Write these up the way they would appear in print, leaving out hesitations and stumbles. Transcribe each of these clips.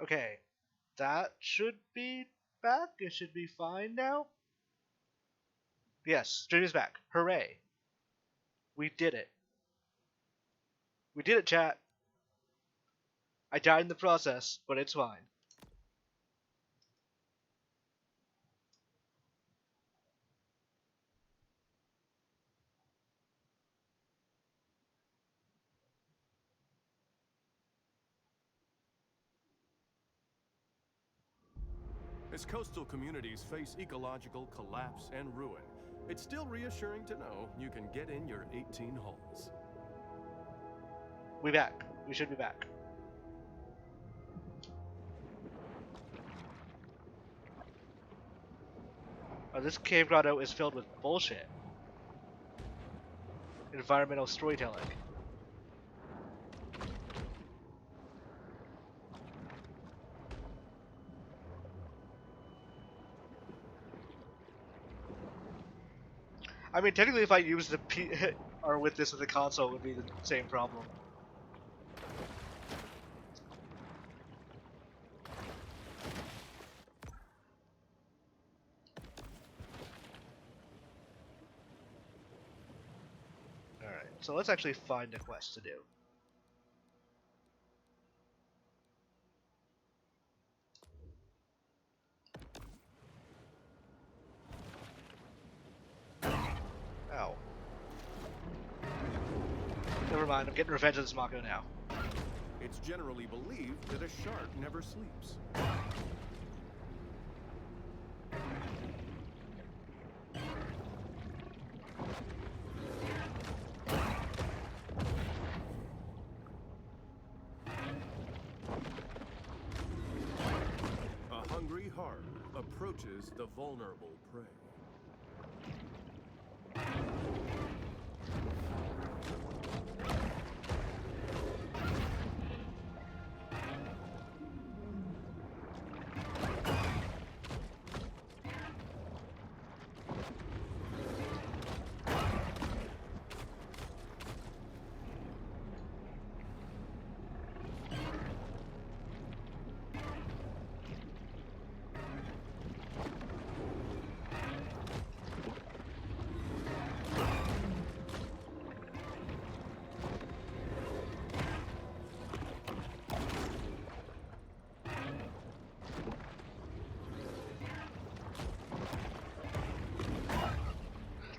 Okay, that should be back. It should be fine now. Yes, stream is back. Hooray. We did it. We did it, chat. I died in the process, but it's fine. As coastal communities face ecological collapse and ruin, it's still reassuring to know you can get in your 18 holes. We back. We should be back. Oh, this cave grotto is filled with bullshit. Environmental storytelling. I mean, technically, if I use the or with this as a console, it would be the same problem. Alright, so let's actually find a quest to do. Ow. Never mind, I'm getting revenge on this Mako now. It's generally believed that a shark never sleeps. A hungry heart approaches the vulnerable prey.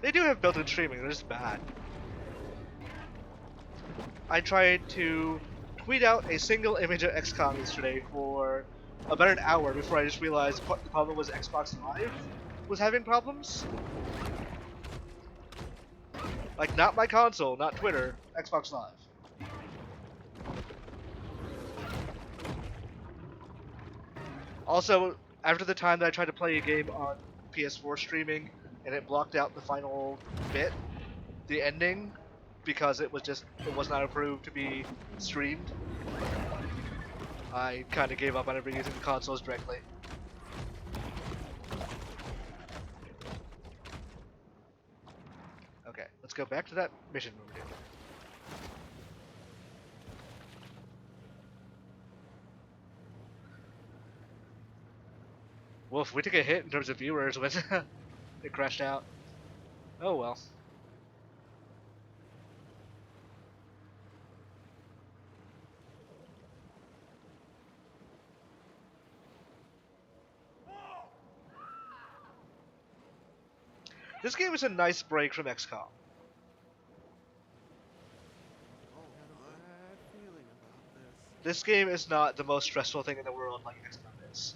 They do have built-in streaming, they're just bad. I tried to tweet out a single image of XCOM yesterday for about an hour before I just realized the problem was Xbox Live was having problems. Like, not my console, not Twitter, Xbox Live. Also, after the time that I tried to play a game on PS4 streaming and it blocked out the final bit, the ending, because it was not approved to be streamed, I kind of gave up on ever using the consoles directly. Okay, let's go back to that mission we were doing. Wolf, we took a hit in terms of viewers when it crashed out. Oh well. This game is a nice break from XCOM. This game is not the most stressful thing in the world like XCOM is.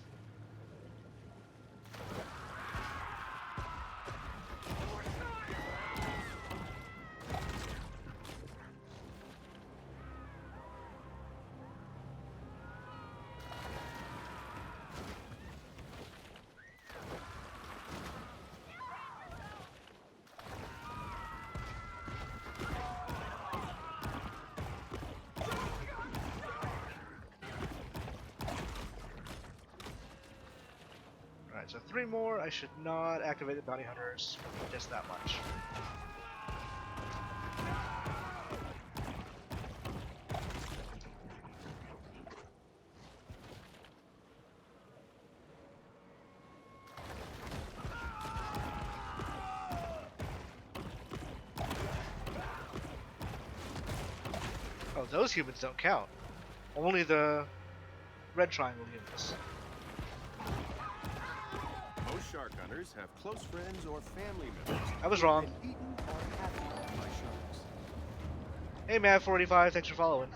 Alright, so 3 more. I should not activate the bounty hunters. Just that much. those humans don't count. Only the red triangle humans. Most shark hunters have close friends or family members I was who have wrong. been eaten or have been eaten by sharks. Hey, Mav45, thanks for following.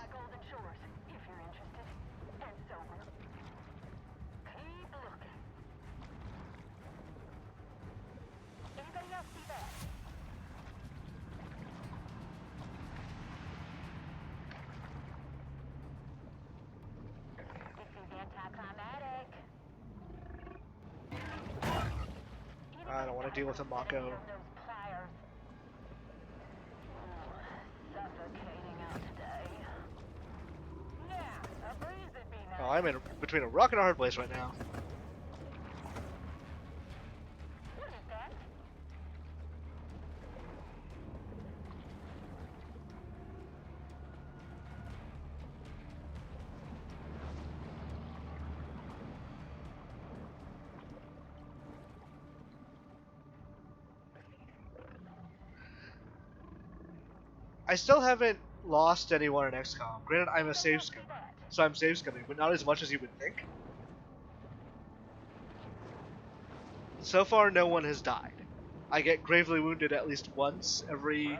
I don't want to deal with a Mako. Oh, I'm in between a rock and a hard place right now. I still haven't lost anyone in XCOM. Granted, I'm a save scummer, so I'm save scumming, but not as much as you would think. So far, no one has died. I get gravely wounded at least once every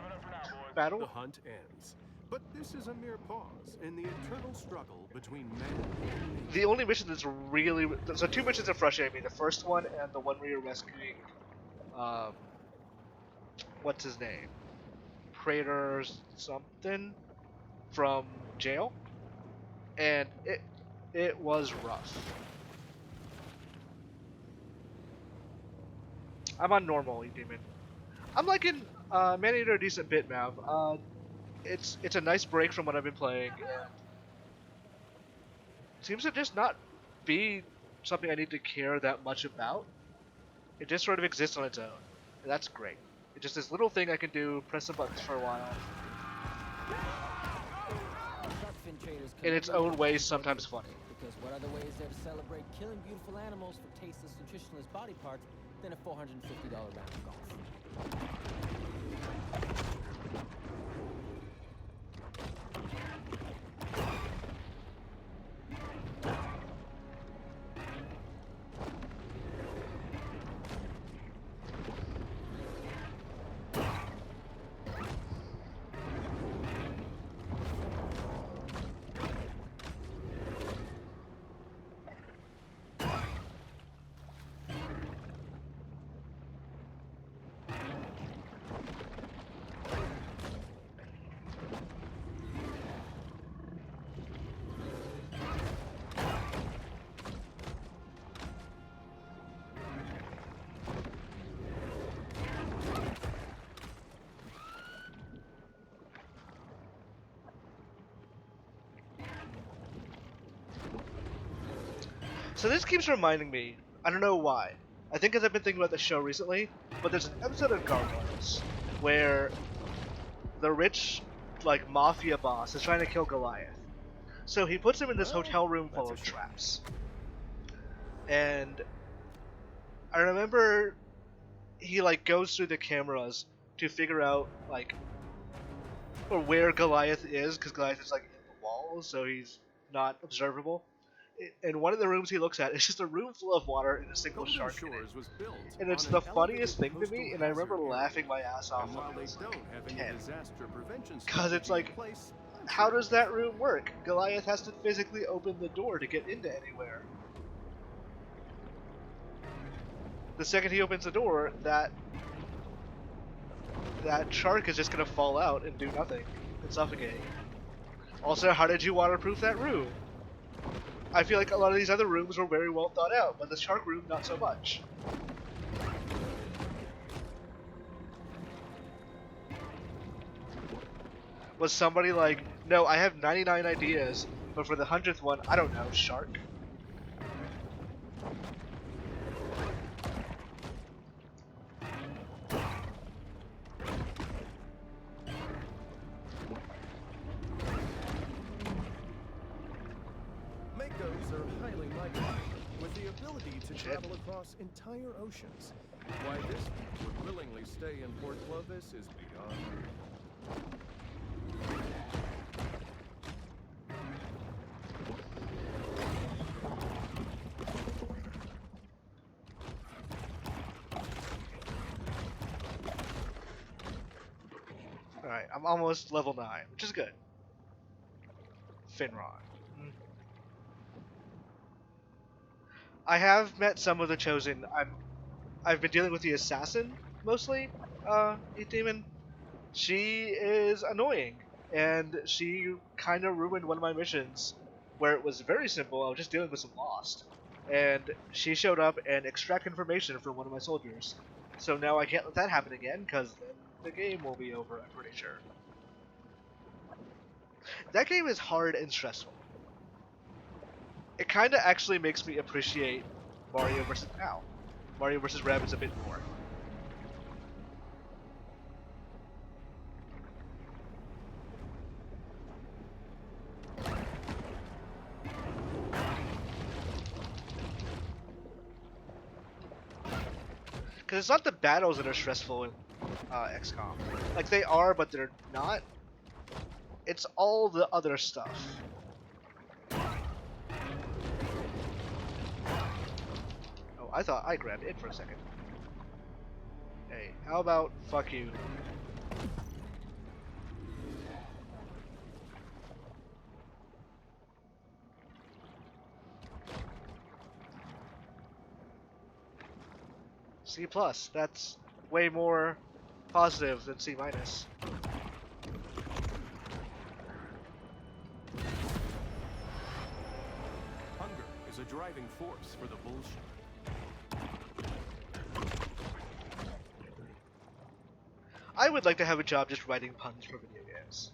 battle. The hunt ends. But this is a mere pause in the eternal struggle between man and nature. The only mission that's really... So 2 missions that frustrate me. The first one and the one where you're rescuing... what's his name? Prater something from jail. And it was rough. I'm on normal, demon. I'm liking Maneater a decent bit, Mav. It's a nice break from what I've been playing, and it seems to just not be something I need to care that much about. It just sort of exists on its own, and that's great. It's just this little thing I can do, press some buttons for a while. In its own way, sometimes funny. Because what other way is there to celebrate killing beautiful animals for tasteless, nutritionless body parts than a $450 round of golf? So this keeps reminding me, I don't know why. I think because I've been thinking about the show recently, but there's an episode of Gargoyles where the rich, like, mafia boss is trying to kill Goliath. So he puts him in this hotel room full of traps. And I remember he, like, goes through the cameras to figure out, like, or where Goliath is, because Goliath is, like, in the walls, so he's not observable. And one of the rooms he looks at is just a room full of water and a single Golden shark in it. Shores was built And it's on the an funniest thing elevated to me, coastal and I remember hazard laughing area. my ass off And while when I they was don't like have any 10. disaster prevention Because it's strategy like, in place, how does that room work? Goliath has to physically open the door to get into anywhere. The second he opens the door, that shark is just gonna fall out and do nothing and suffocate. Also, how did you waterproof that room? I feel like a lot of these other rooms were very well thought out, but the shark room, not so much. Was somebody like, no, I have 99 ideas, but for the 100th one, I don't know, shark? Makos are highly migratory, with the ability to travel across entire oceans. Why this would willingly stay in Port Clovis is beyond me. Alright, I'm almost level 9, which is good. Finron. I have met some of the Chosen. I've been dealing with the assassin mostly, Demon. She is annoying, and she kind of ruined one of my missions where it was very simple. I was just dealing with some Lost, and she showed up and extracted information from one of my soldiers. So now I can't let that happen again, because then the game will be over, I'm pretty sure. That game is hard and stressful. It kind of actually makes me appreciate Mario vs. Rabbids a bit more. Because it's not the battles that are stressful in XCOM. Like, they are, but they're not. It's all the other stuff. Oh, I thought I grabbed it for a second. Hey, how about fuck you? C+, that's way more positive than C-. Hunger is a driving force for the bullshit. I would like to have a job just writing puns for video games.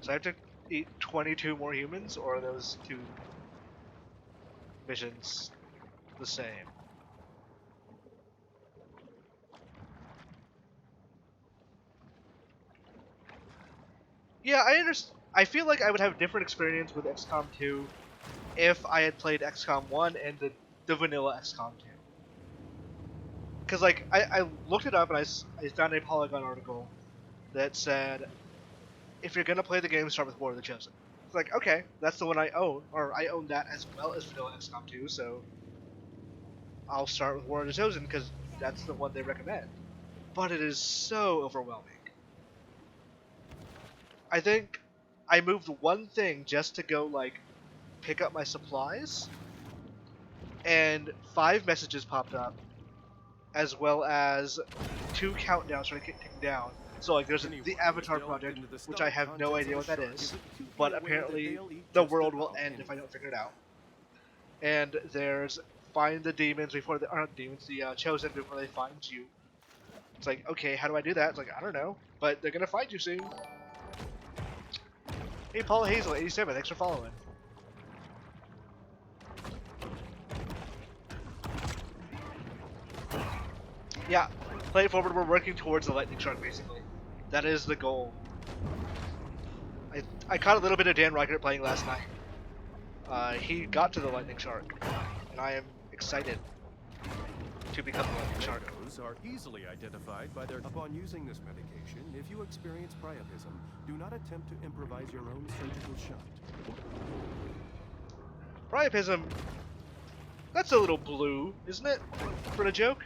So I have to eat 22 more humans, or are those 2 missions the same? Yeah, I understand. I feel like I would have a different experience with XCOM 2 if I had played XCOM 1 and the vanilla XCOM 2. Because, like, I looked it up and I found a Polygon article that said, if you're going to play the game, start with War of the Chosen. It's like, okay, that's the one I own, or I own that as well as vanilla XCOM 2, so I'll start with War of the Chosen because that's the one they recommend. But it is so overwhelming. I think I moved one thing just to go, like, pick up my supplies, and 5 messages popped up, as well as 2 countdowns trying to get taken down. So, like, there's the Avatar project, which I have no idea what that is, but apparently the world will end if I don't figure it out. And there's find the demons before the Chosen before they find you. It's like, okay, how do I do that? It's like, I don't know, but they're gonna find you soon. Hey, Paul Hazel, 87, thanks for following. Yeah, play it forward, we're working towards the lightning shark, basically. That is the goal. I caught a little bit of Dan Reichert playing last night. He got to the lightning shark, and I am excited to become the lightning shark. Those are easily identified by their... Upon using this medication, if you experience priapism, do not attempt to improvise your own surgical shot. Priapism, that's a little blue, isn't it? For a joke?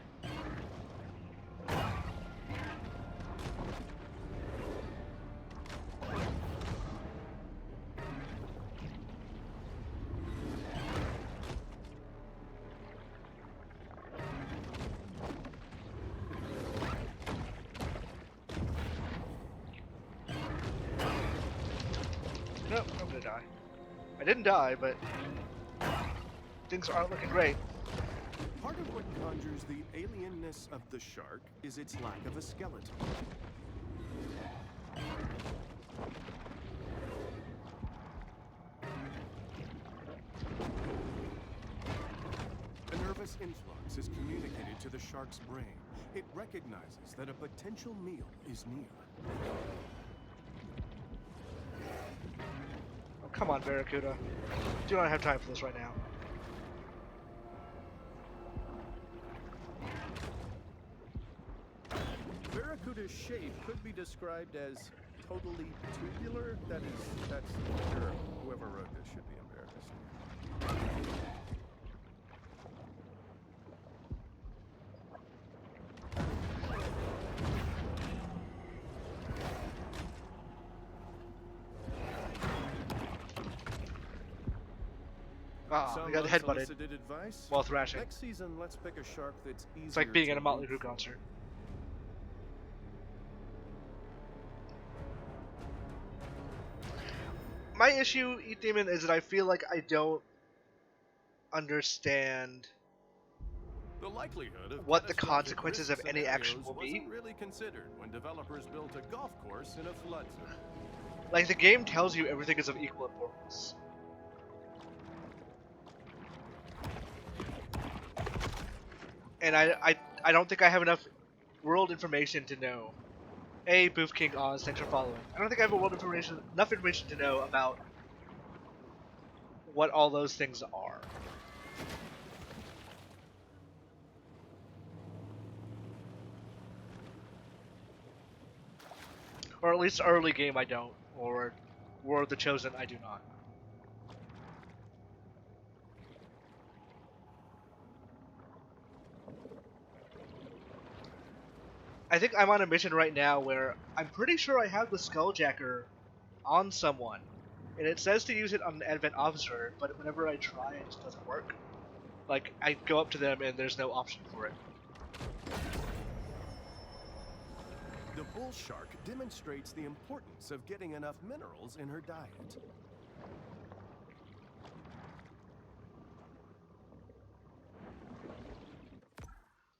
Nope, I'm gonna die. I didn't die, but things aren't looking great. Part of what conjures the alienness of the shark is its lack of a skeleton. A nervous influx is communicated to the shark's brain. It recognizes that a potential meal is near. Oh, come on, Barracuda. Do not have time for this right now. Barracuda's shape could be described as totally tubular. That's sure, whoever wrote this should be embarrassed. Ah, I Some got headbutted unsolicited advice? while thrashing. Next season, let's pick a shark that's easier It's like being to at a Motley root Crue concert. My issue, Eat Demon, is that I feel like I don't understand The likelihood of what the catastrophic consequences risk of any action scenarios will be. wasn't really considered when developers built a golf course in a flood zone. Like, the game tells you everything is of equal importance. And I don't think I have enough world information to know. Hey, Booth King Oz, thanks for following. I don't think I have enough information to know about what all those things are. Or at least early game I don't, or War of the Chosen I do not. I think I'm on a mission right now where I'm pretty sure I have the Skulljacker on someone, and it says to use it on an Advent Officer, but whenever I try it just doesn't work. Like, I go up to them and there's no option for it. The bull shark demonstrates the importance of getting enough minerals in her diet.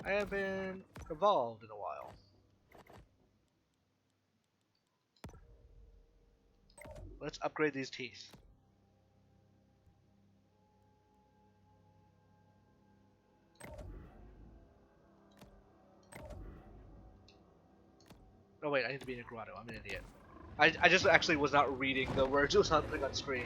I haven't evolved in a while. Let's upgrade these teeth. Oh wait, I need to be in a grotto. I'm an idiot. I just actually was not reading the words it was not putting on screen.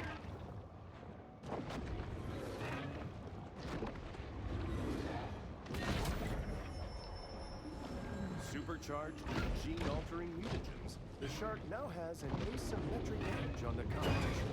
Supercharged with gene-altering mutagens, the shark now has an asymmetric edge on the competition.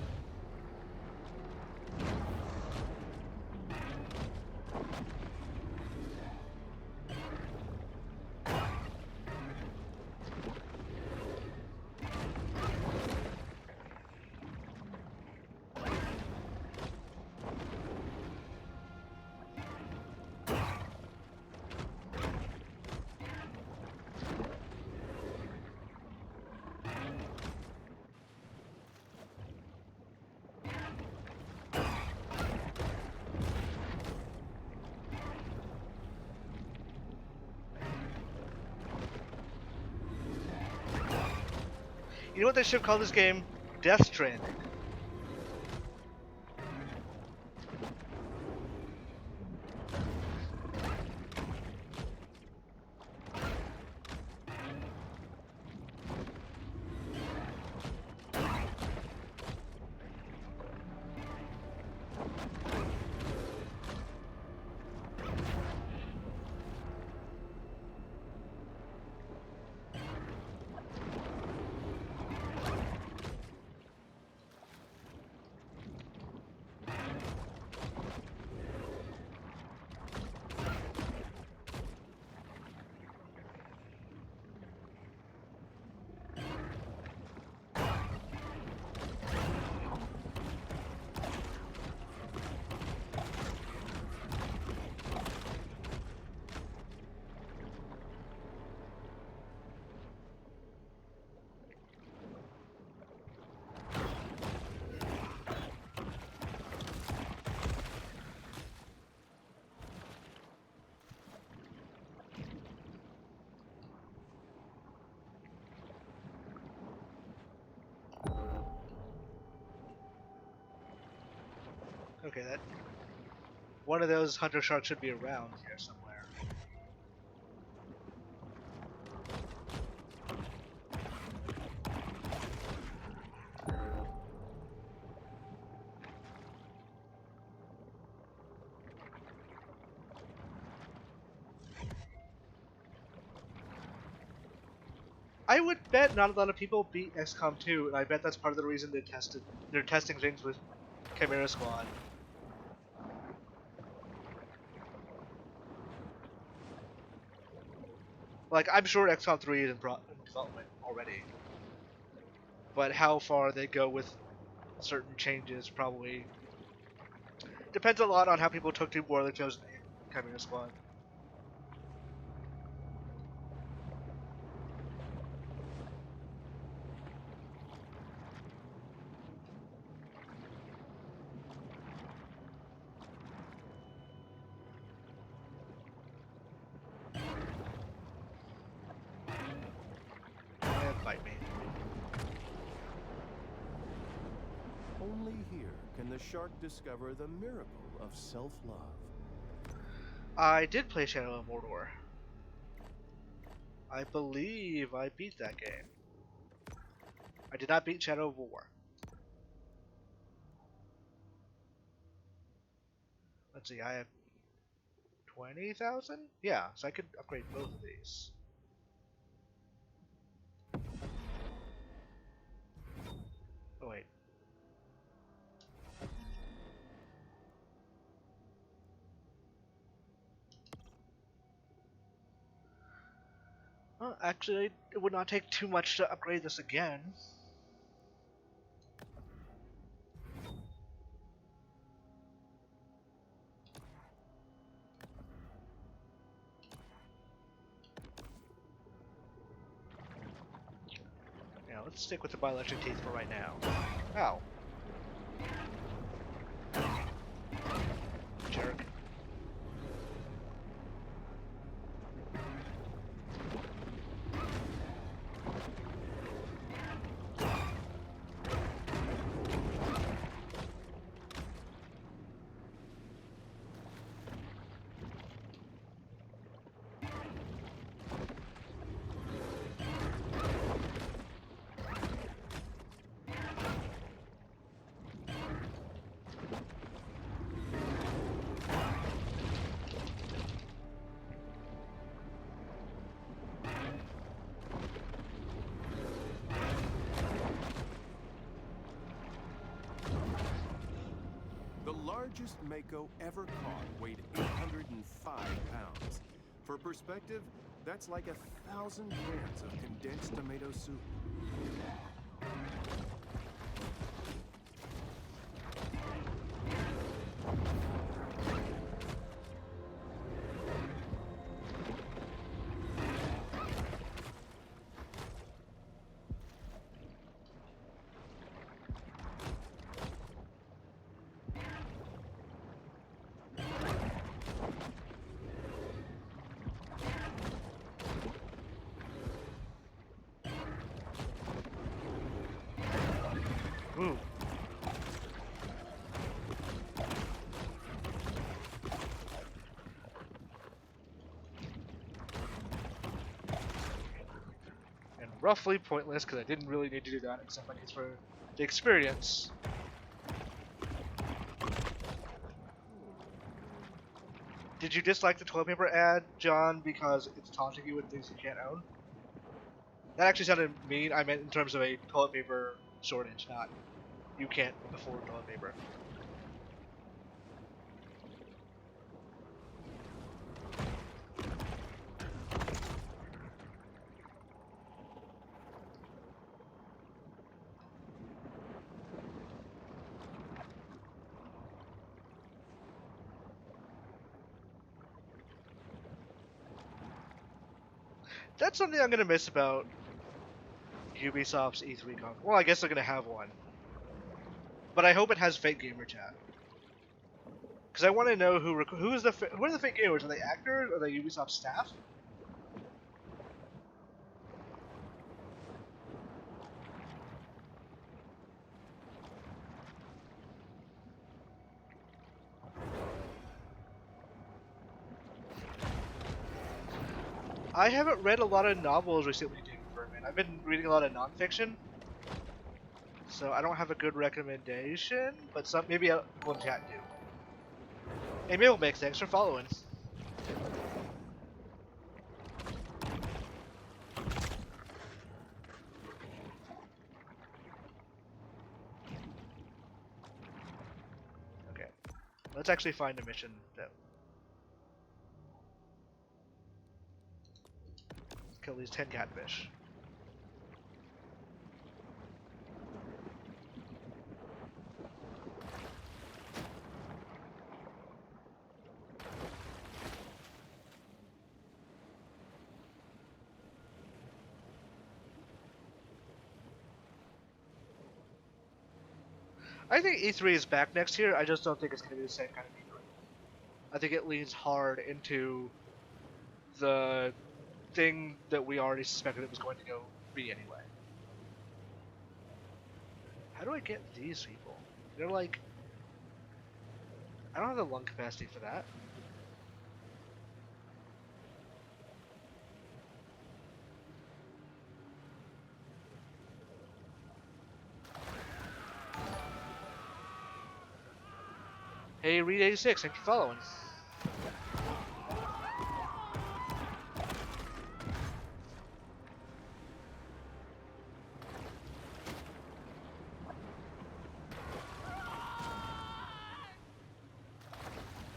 You know what they should call this game? Death Stranding. Okay, that one of those hunter sharks should be around here somewhere. I would bet not a lot of people beat XCOM 2, and I bet that's part of the reason they're testing things with Chimera Squad. Like, I'm sure XCOM 3 is in development already, but how far they go with certain changes probably depends a lot on how people took to War of the Chosen Chimera Squad. And bite me. Only here can the shark discover the miracle of self-love. I did play Shadow of Mordor. I believe I beat that game. I did not beat Shadow of War. Let's see, I have 20,000? Yeah, so I could upgrade both of these. Oh wait. Well, actually, it would not take too much to upgrade this again. Yeah, let's stick with the bioelectric teeth for right now. Ow. Jerk. The largest mako ever caught weighed 805 pounds. For perspective, that's like 1,000 cans of condensed tomato soup. Ooh. And roughly pointless because I didn't really need to do that except I need for the experience. Did you dislike the toilet paper ad, John, because it's taunting you with things you can't own? That actually sounded mean. I meant in terms of a toilet paper shortage, not you can't afford toilet paper. That's something I'm gonna miss about Ubisoft's E3 con. Well, I guess they're gonna have one, but I hope it has fake gamer chat. Because I want to know who is the who are the fake gamers? Are they actors? Are they Ubisoft staff? I haven't read a lot of novels recently, David Berman. I've been reading a lot of nonfiction, so I don't have a good recommendation. But some maybe people in chat do. Hey, Mail Mix, thanks for following. Okay, let's actually find a mission that. Kill these 10 catfish. I think E3 is back next year. I just don't think it's going to be the same kind of E3. I think it leans hard into the thing that we already suspected it was going to go be anyway. How do I get these people? They're like... I don't have the lung capacity for that. Hey, Reed 86, thanks for following.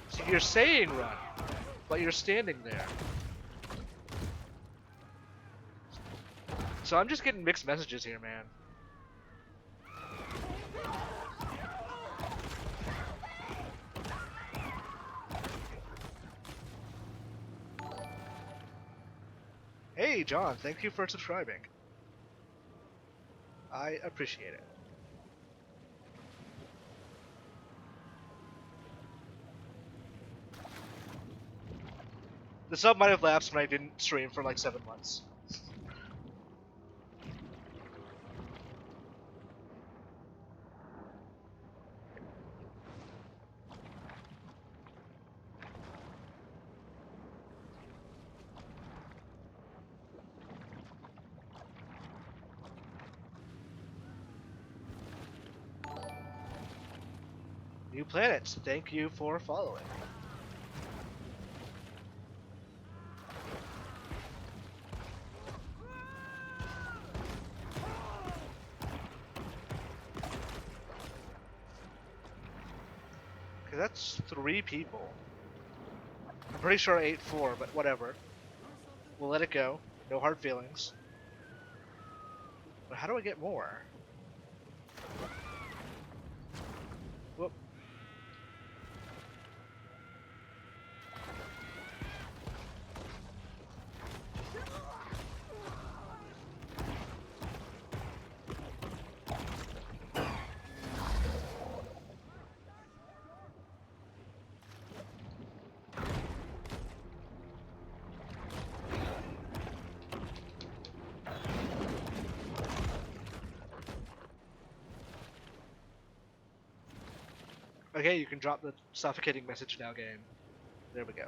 So you're saying run, but you're standing there. So I'm just getting mixed messages here, man. Hey, John, thank you for subscribing. I appreciate it. The sub might have lapsed when I didn't stream for like 7 months. New planets, thank you for following. Okay, that's 3 people. I'm pretty sure I ate 4, but whatever. We'll let it go. No hard feelings. But how do I get more? Whoop. Okay, you can drop the suffocating message now, game. There we go.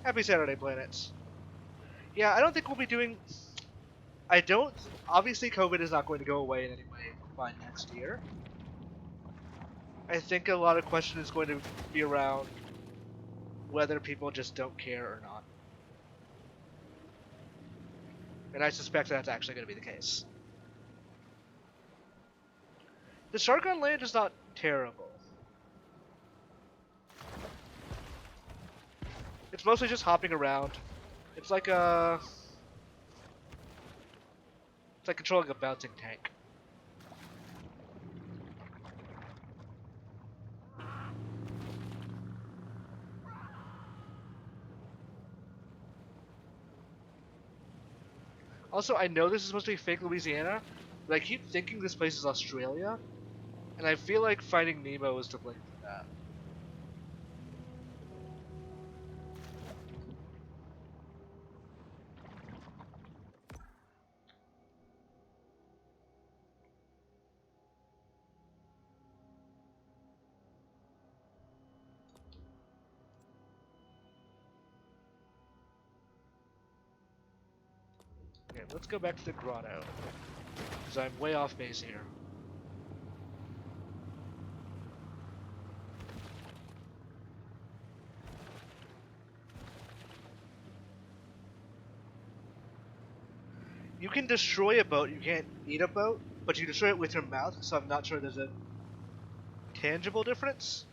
Happy Saturday, planets. Yeah, I don't think we'll be doing... I don't... Obviously, COVID is not going to go away in any way by next year. I think a lot of question is going to be around whether people just don't care or not. And I suspect that's actually going to be the case. The shotgun land is not terrible. It's mostly just hopping around. It's like a... It's like controlling a bouncing tank. Also, I know this is supposed to be fake Louisiana, but I keep thinking this place is Australia, and I feel like Finding Nemo is to blame for that. Okay, let's go back to the grotto, because I'm way off base here. You can destroy a boat, you can't eat a boat, but you destroy it with your mouth, so I'm not sure there's a tangible difference.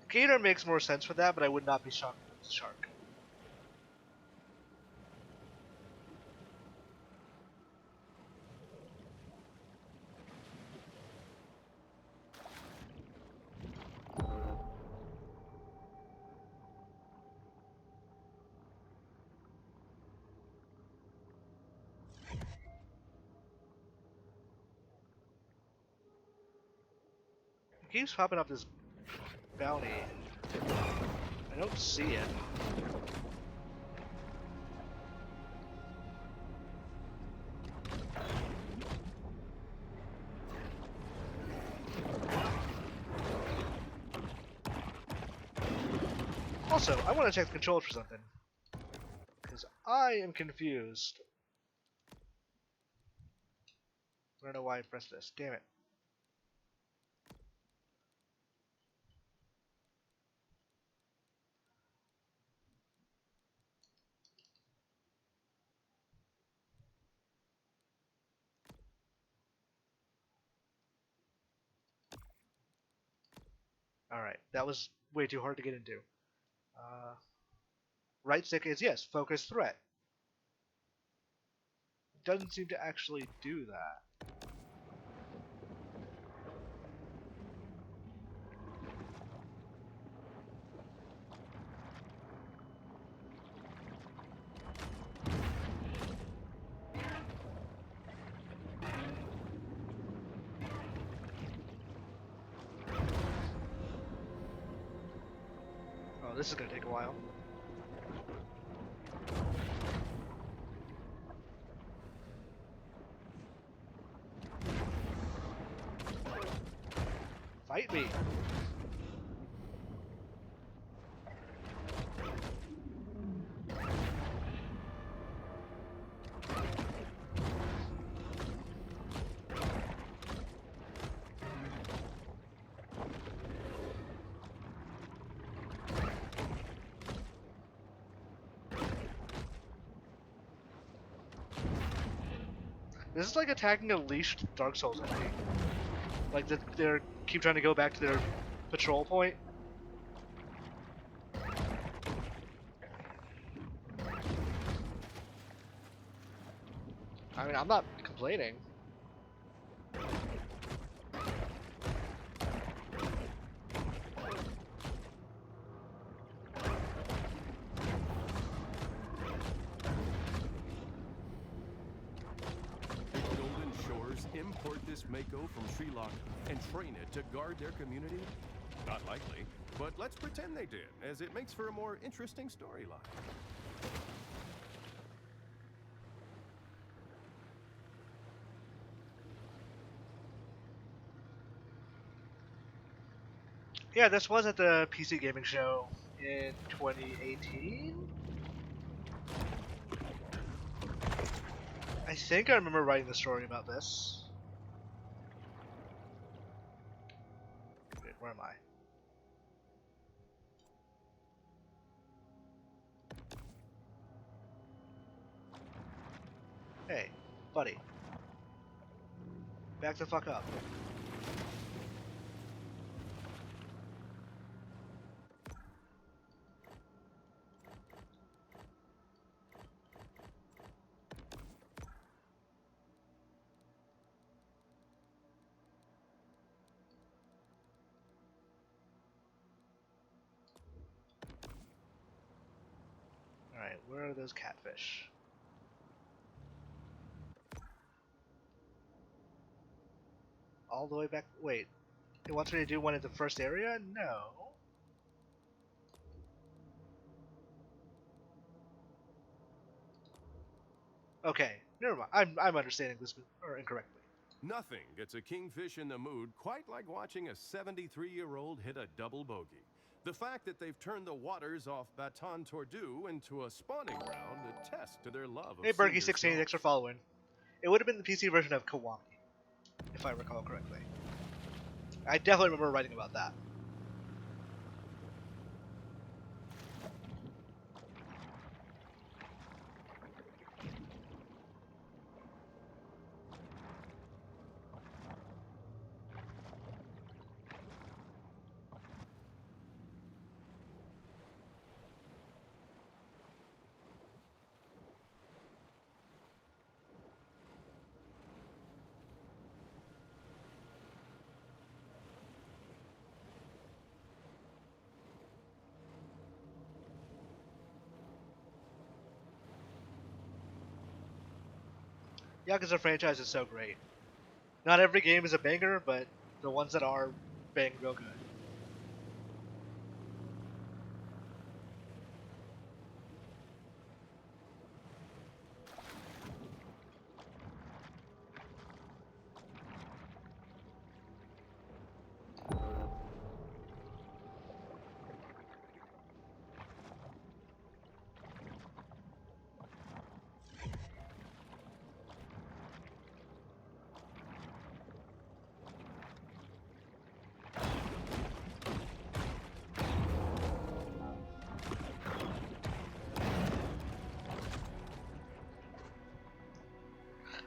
Gator makes more sense for that, but I would not be shocked if it was a shark. It keeps popping up this bounty. I don't see it. Also, I want to check the controls for something. Because I am confused. I don't know why I pressed this. Damn it. Alright, that was way too hard to get into. Right stick is, yes, focus threat. It doesn't seem to actually do that. Oh, this is gonna take a while. Fight me! This is like attacking a leashed Dark Souls enemy. Like they're keep trying to go back to their patrol point. I mean, I'm not complaining. Golden Shores import this Mako from Sri Lanka and train it to guard their community? Not likely, but let's pretend they did, as it makes for a more interesting storyline. Yeah, this was at the PC Gaming Show in 2018. I think I remember writing the story about this. Wait, where am I? Hey, buddy. Back the fuck up. Alright, where are those catfish? All the way back. Wait. It wants me to do one at the first area? No. Okay, never mind. I'm understanding this incorrectly. Nothing gets a kingfish in the mood quite like watching a 73-year-old hit a double bogey. The fact that they've turned the waters off Baton Tordu into a spawning ground attests to their love of Hey, senior Berkey16, thanks for skulls. following. It would have been the PC version of Kiwami, if I recall correctly. I definitely remember writing about that. Yakuza franchise is so great. Not every game is a banger, but the ones that are bang real good.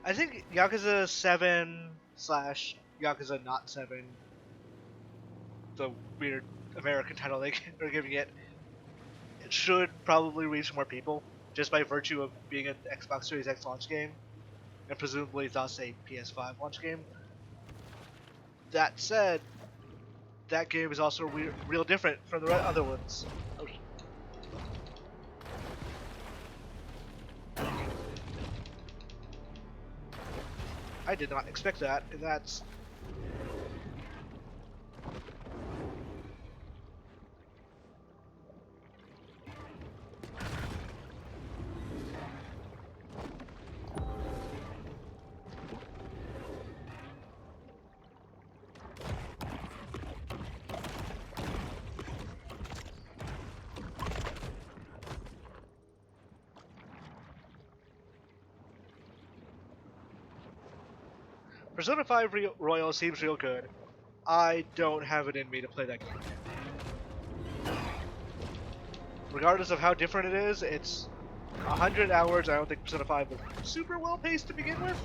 I think Yakuza 7 slash Yakuza Not 7, the weird American title they are giving it, it should probably reach more people just by virtue of being an Xbox Series X launch game and presumably thus a PS5 launch game. That said, that game is also real different from the other ones. Oh. I did not expect that, and that's... Persona 5 Royal seems real good. I don't have it in me to play that game. Regardless of how different it is, it's 100 hours. I don't think Persona 5 was super well paced to begin with.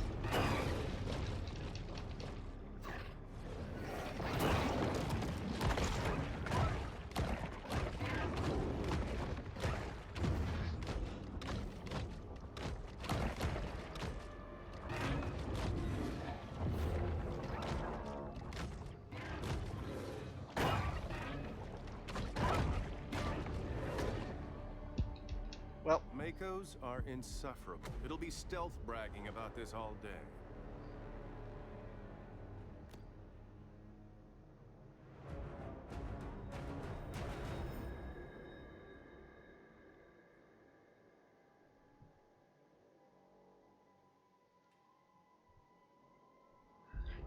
Well, Makos are insufferable. It'll be stealth bragging about this all day.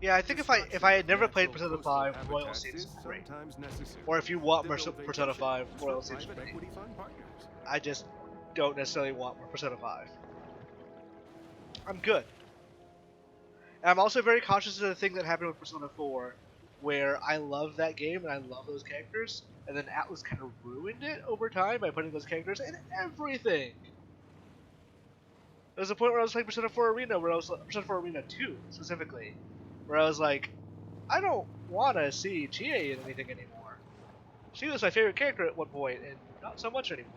yeah, I think if I had never played Persona 5, Royal seems great. Or if you want more Persona 5, Royal seems great. I just don't necessarily want more Persona 5. I'm good. And I'm also very conscious of the thing that happened with Persona 4, where I love that game and I love those characters, and then Atlas kind of ruined it over time by putting those characters in everything. There was a point where I was playing Persona 4 Arena, Persona 4 Arena 2 specifically, where I was like, I don't want to see Chie in anything anymore. She was my favorite character at one point, and not so much anymore.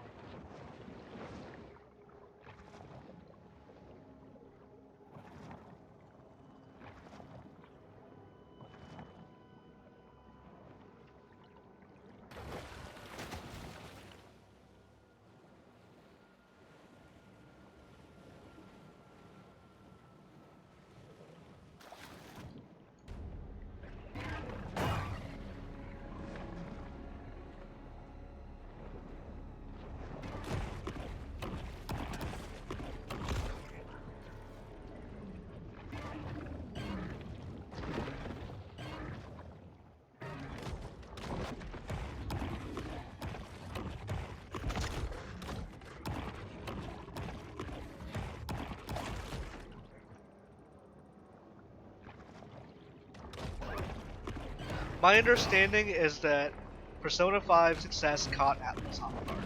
My understanding is that Persona 5 success caught Atlas off guard.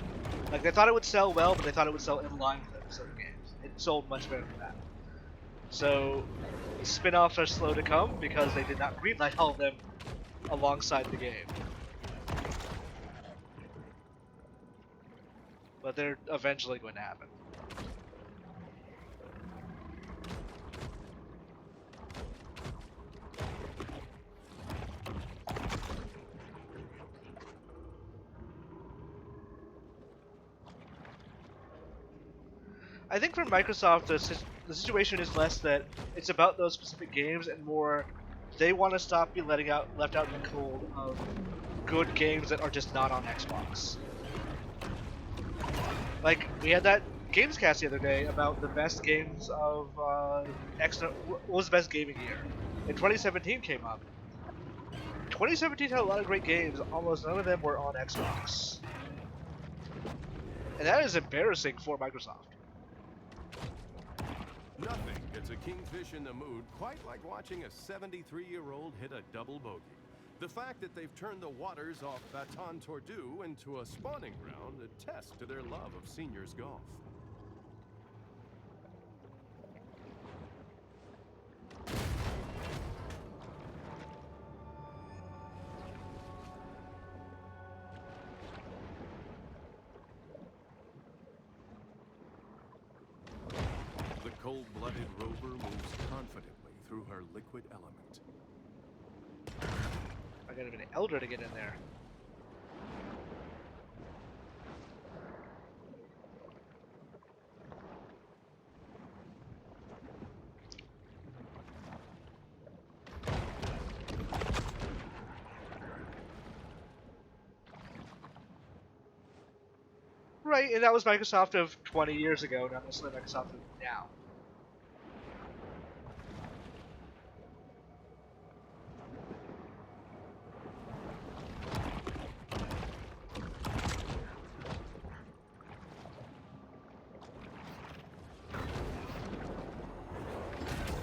Like, they thought it would sell well, but they thought it would sell in line with other Persona games. It sold much better than that. So, spin-offs are slow to come because they did not greenlight all of them alongside the game. But they're eventually going to happen. I think for Microsoft, the situation is less that it's about those specific games and more they want to stop being left out in the cold of good games that are just not on Xbox. Like we had that Gamescast the other day about the best games of what was the best gaming year, and 2017 came up. 2017 had a lot of great games. Almost none of them were on Xbox, and that is embarrassing for Microsoft. Nothing gets a kingfish in the mood quite like watching a 73-year-old hit a double bogey. The fact that they've turned the waters off Baton Tordu into a spawning ground attests to their love of seniors golf. The cold-blooded rover moves confidently through her liquid element. I gotta be an elder to get in there. Right, and that was Microsoft of 20 years ago, not necessarily Microsoft of now.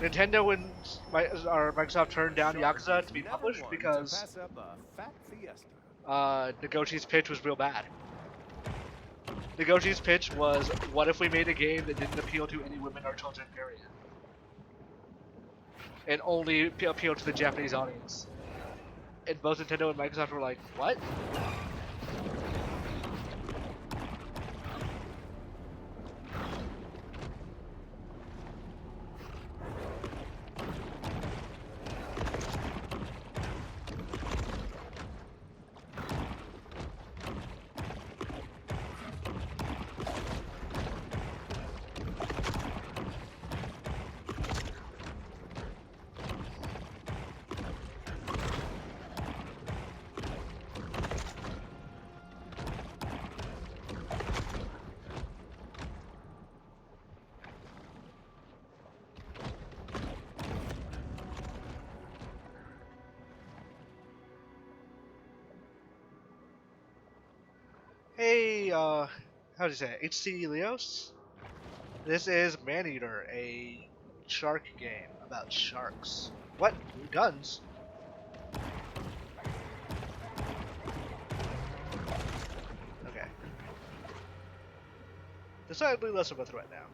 Nintendo and Microsoft turned down Yakuza to be published because Nagoshi's pitch was real bad. Nagoshi's pitch was, what if we made a game that didn't appeal to any women or children, period? And only appealed to the Japanese audience. And both Nintendo and Microsoft were like, what? Hey, how do you say it? HC Leos? This is Maneater, a shark game about sharks. What? Guns? Okay. Decidedly less of a threat now.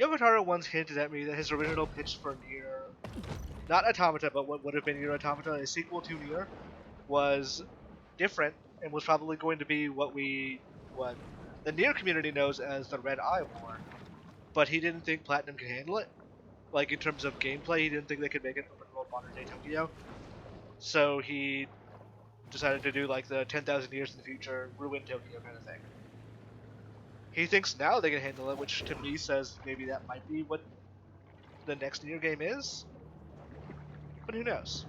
Yokotaro once hinted at me that his original pitch for Nier, not Automata, but what would have been Nier Automata, a sequel to Nier, was different and was probably going to be what the Nier community knows as the Red Eye War. But he didn't think Platinum could handle it. Like in terms of gameplay, he didn't think they could make it open world modern day Tokyo. So he decided to do like the 10,000 years in the future, ruin Tokyo kind of thing. He thinks now they can handle it, which to me says maybe that might be what the next Nier game is. But who knows?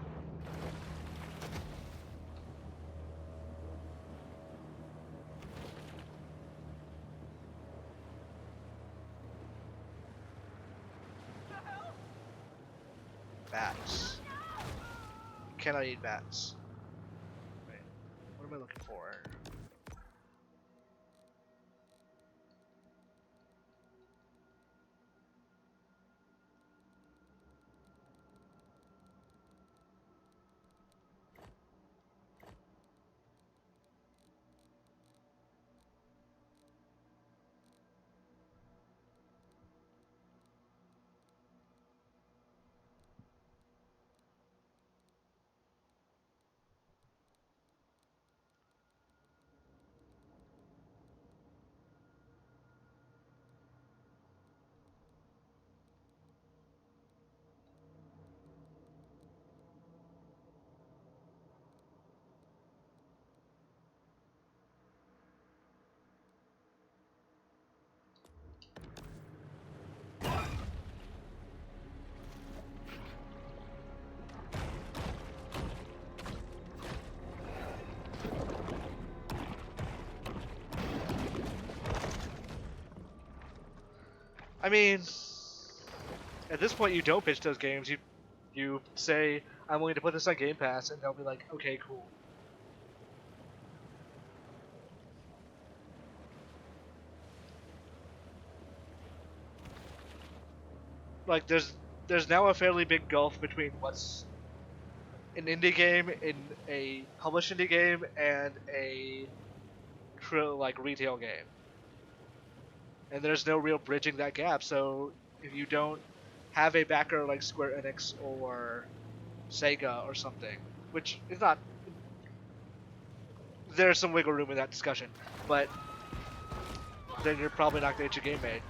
Bats. Cannot eat bats. Wait, what am I looking for? I mean, at this point, you don't pitch those games. You say, I'm willing to put this on Game Pass, and they'll be like, okay, cool. Like, there's now a fairly big gulf between what's an indie game in a published indie game and a true like retail game, and there's no real bridging that gap. So if you don't have a backer like Square Enix or Sega or something, which is not, there's some wiggle room in that discussion, but then you're probably not going to get your game made.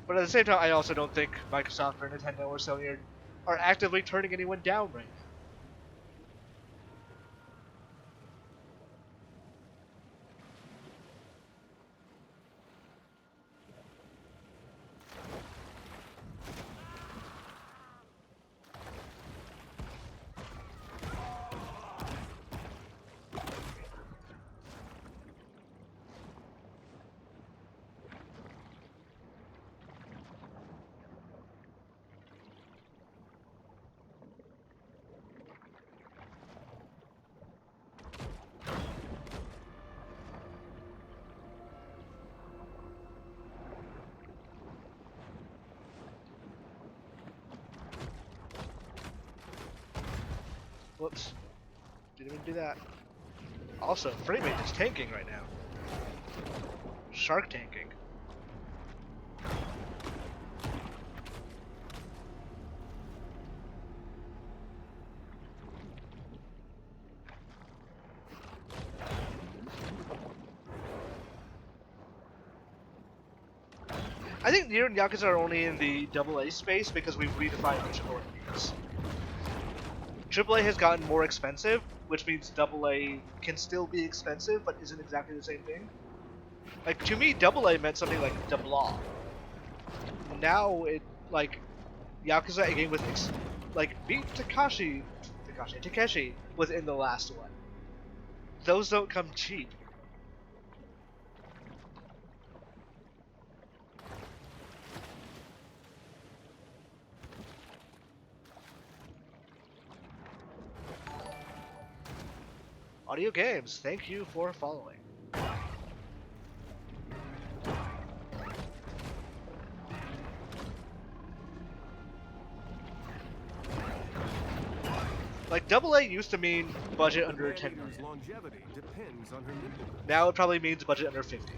But at the same time, I also don't think Microsoft or Nintendo or Sony are actively turning anyone down right now. Whoops. Didn't even do that. Also, frame rate is tanking right now. Shark tanking. I think Nier and Yakuza are only in the AA space because we've redefined the AAA games. AAA has gotten more expensive, which means AA can still be expensive, but isn't exactly the same thing. Like, to me, AA meant something like Dablaw. Now, like, Yakuza, a game with, beat Takeshi was in the last one. Those don't come cheap. Audio Games, thank you for following. Like, AA used to mean budget under 10 million. Longevity depends on her nipples. Now it probably means budget under 50.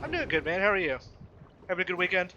I'm doing good, man. How are you? Having a good weekend?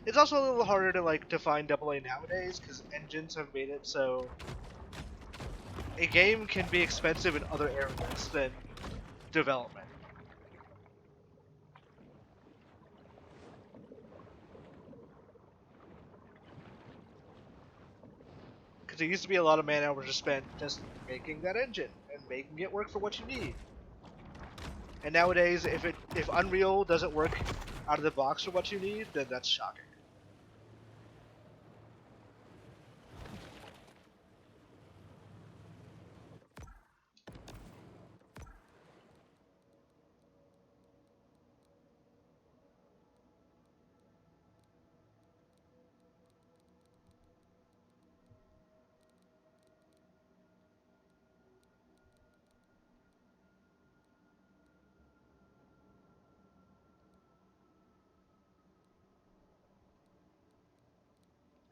It's also a little harder to to find AA nowadays because engines have made it so a game can be expensive in other areas than development. Because there used to be a lot of man hours spent just making that engine and making it work for what you need. And nowadays, if Unreal doesn't work out of the box for what you need, then that's shocking.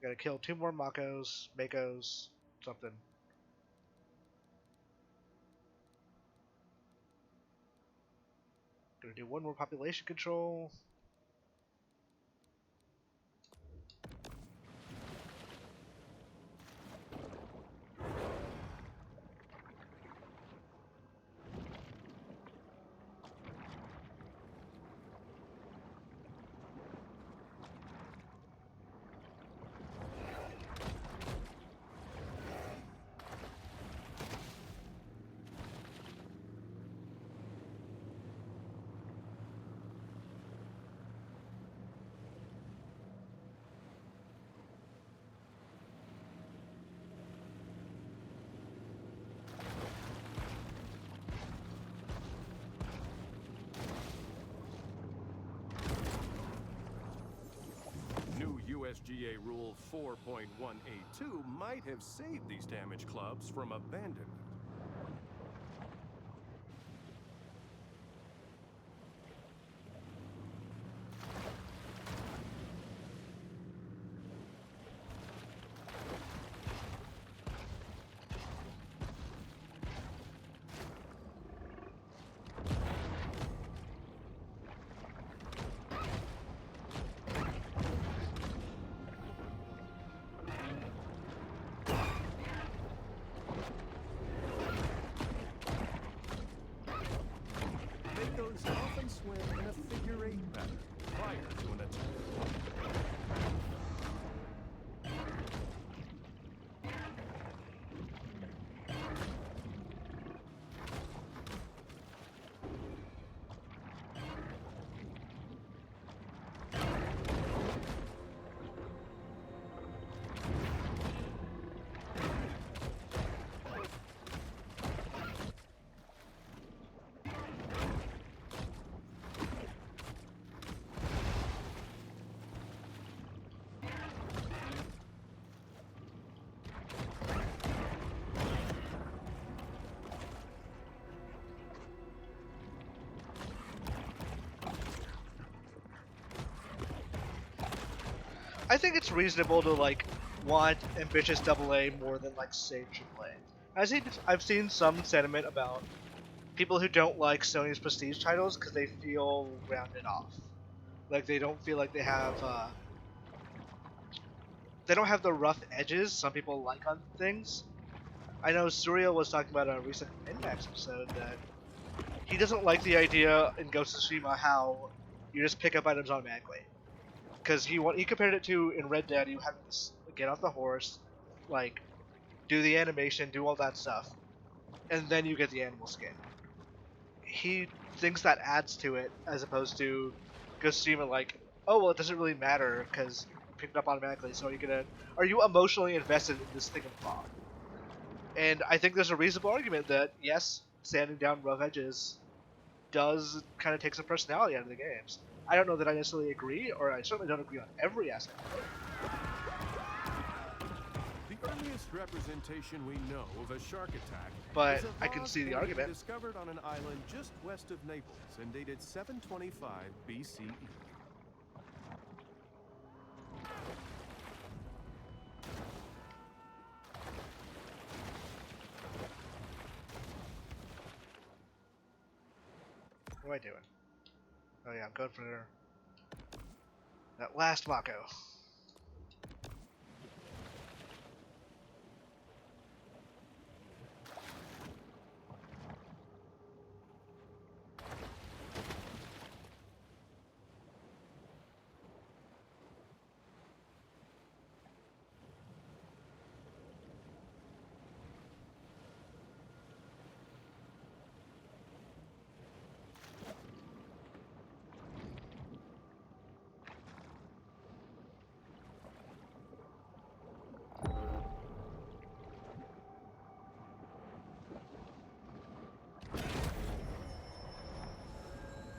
Gotta kill 2 more Makos, something. Gonna do 1 more population control. New USGA Rule 4.182 might have saved these damaged clubs from abandonment. Makos often swim in a figure-8 pattern prior to an attack. I think it's reasonable to like want ambitious AA more than like say AAA. I've seen some sentiment about people who don't like Sony's prestige titles because they feel rounded off. Like they don't feel like they don't have the rough edges some people like on things. I know Surya was talking about a recent Minmax episode that he doesn't like the idea in Ghost of Tsushima how you just pick up items automatically. Because he compared it to in Red Dead, you having to get off the horse, like do the animation, do all that stuff, and then you get the animal skin. He thinks that adds to it as opposed to Ghost of Tsushima like, oh well, it doesn't really matter because you picked it up automatically. So are you emotionally invested in this thing of fog? And I think there's a reasonable argument that yes, sanding down rough edges does kind of take some personality out of the games. I don't know that I necessarily agree, or I certainly don't agree on every aspect of it. The earliest representation we know of a shark attack But is a I can vase see the painting argument. discovered on an island just west of Naples and dated 725 BCE. What am I doing? Oh yeah, I'm going for that last Mako.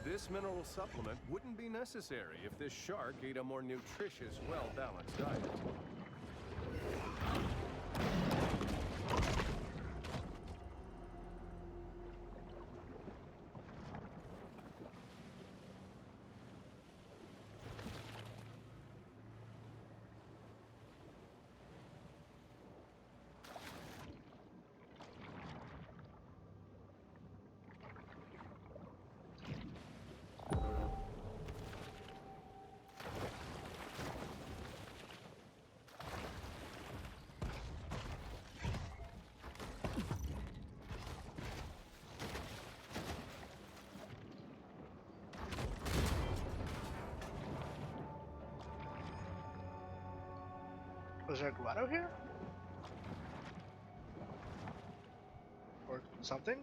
This mineral supplement wouldn't be necessary if this shark ate a more nutritious, well-balanced diet. Was there a grotto here? Or something?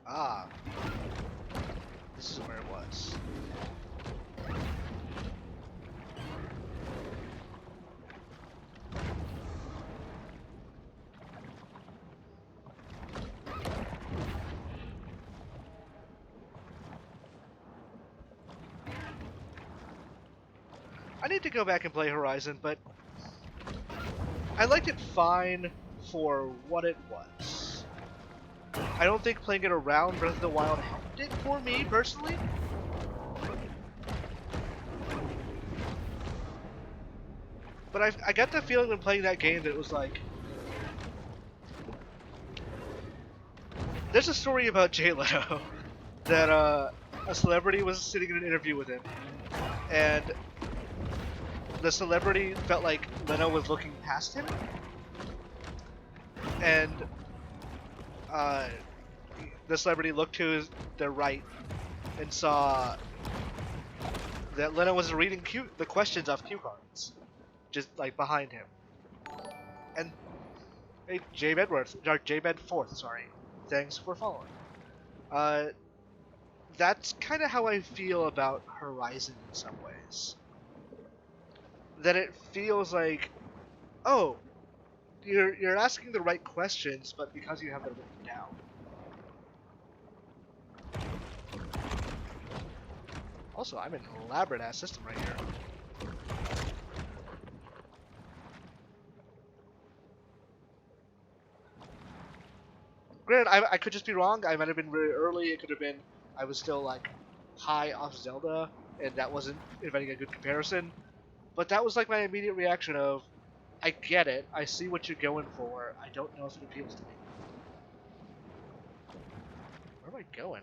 Ah. This is where it was. I need to go back and play Horizon, but I liked it fine for what it was. I don't think playing it around Breath of the Wild helped it for me personally. But I got the feeling when playing that game that it was like, there's a story about Jay Leno that a celebrity was sitting in an interview with him, and the celebrity felt like Leno was looking past him, and the celebrity looked to the right and saw that Leno was reading the questions off cue cards, just like behind him. And hey, J Bedforth, sorry, thanks for following. That's kind of how I feel about Horizon in some ways. That it feels like, oh, you're asking the right questions, but because you have them written down. Also, I'm in an elaborate ass system right here. Granted, I could just be wrong. I might have been really early. It could have been I was still like high off Zelda, and that wasn't inviting a good comparison. But that was like my immediate reaction of, I get it. I see what you're going for. I don't know if it appeals to me. Where am I going?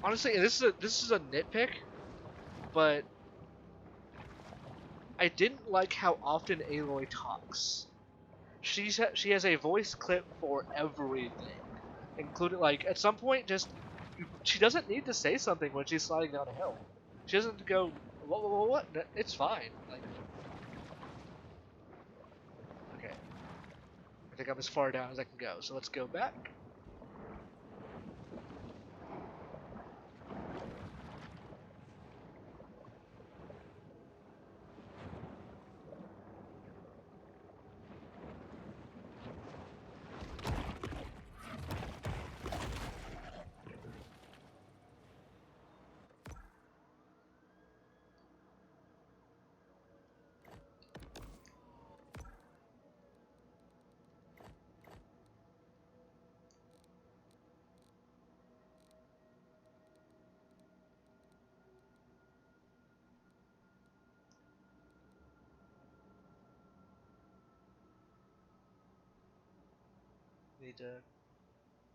Honestly, and this is a nitpick, but I didn't like how often Aloy talks. She has a voice clip for everything, including like at some point just she doesn't need to say something when she's sliding down a hill. She doesn't go what? It's fine. Like okay, I think I'm as far down as I can go. So let's go back. Need to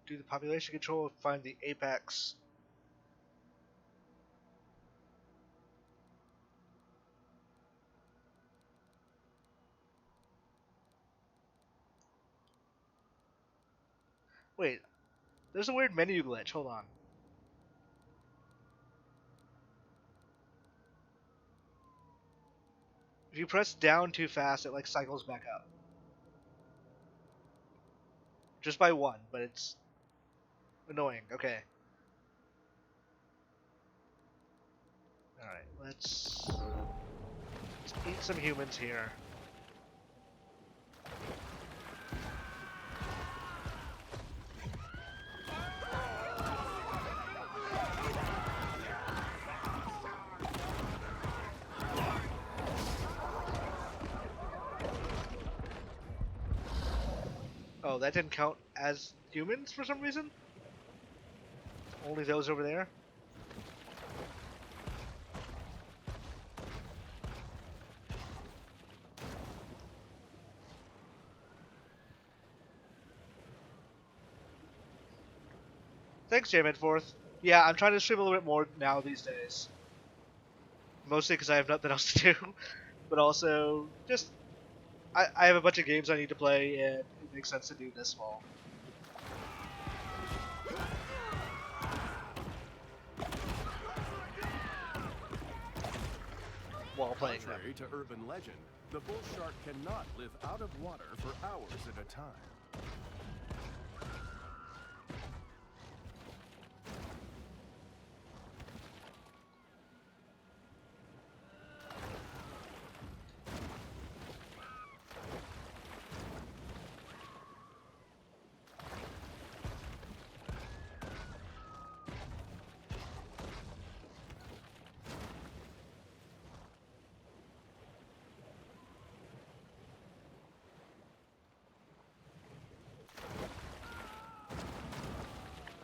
do the population control and find the apex. Wait, there's a weird menu glitch. Hold on. If you press down too fast, it like cycles back up. Just by one, but it's annoying. Okay. Alright, let's eat some humans here. Oh, that didn't count as humans for some reason? Only those over there? Thanks, J-Medforth. Yeah, I'm trying to stream a little bit more now these days. mostly because I have nothing else to do, but also just I have a bunch of games I need to play, and it makes sense to do this fall while playing them. Contrary to urban legend, the bull shark cannot live out of water for hours at a time.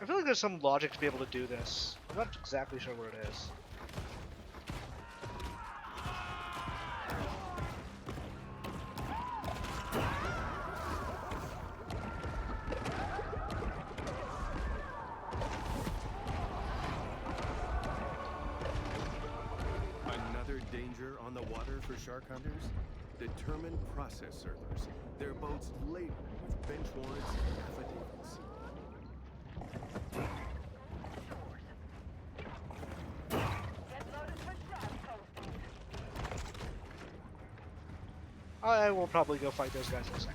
I feel like there's some logic to be able to do this. I'm not exactly sure where it is. Another danger on the water for shark hunters? Determined process servers. Their boats laden with bench warrants and affidavits. I will probably go fight those guys in a second.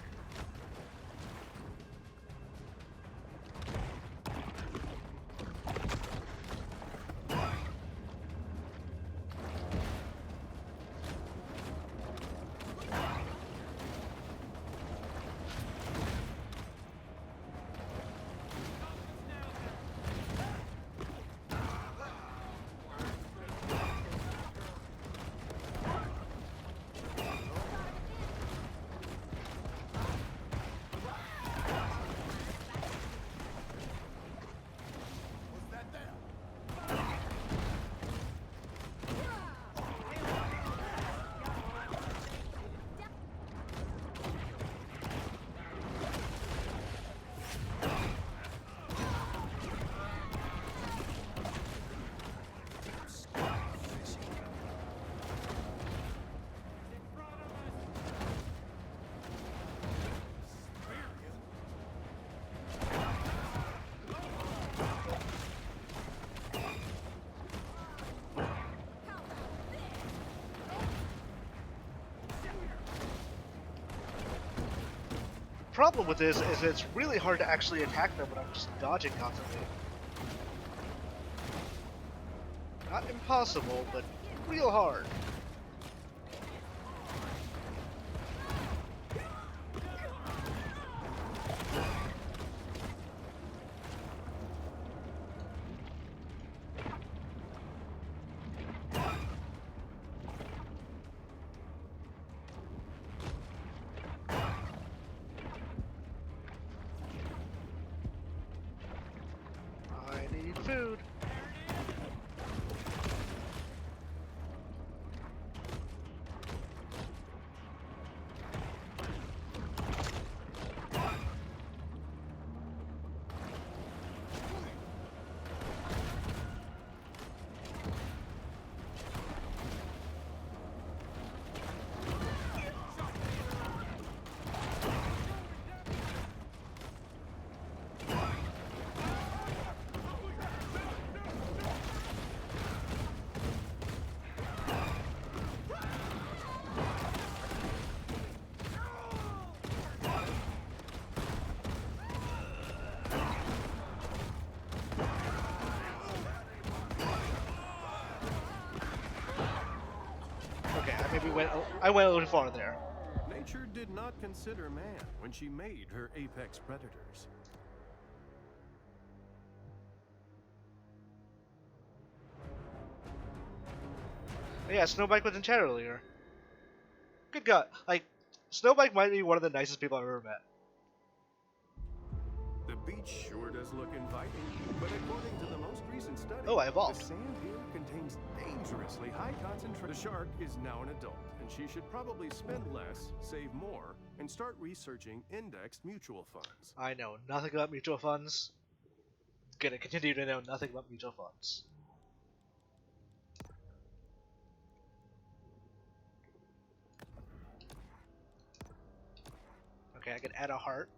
Problem with this is it's really hard to actually attack them when I'm just dodging constantly. Not impossible, but real hard. I need food. Okay, I went a little far there. Nature did not consider man when she made her apex predators. Yeah, Snowbike was in chat earlier. Good God, like Snowbike might be one of the nicest people I've ever met. The beach sure does look inviting, but according to the most recent study, Oh, I evolved. the sand here contains dangerously high concentration. The shark is now an adult, and she should probably spend less, save more, and start researching indexed mutual funds. I know nothing about mutual funds. Gonna continue to know nothing about mutual funds. Okay, I can add a heart.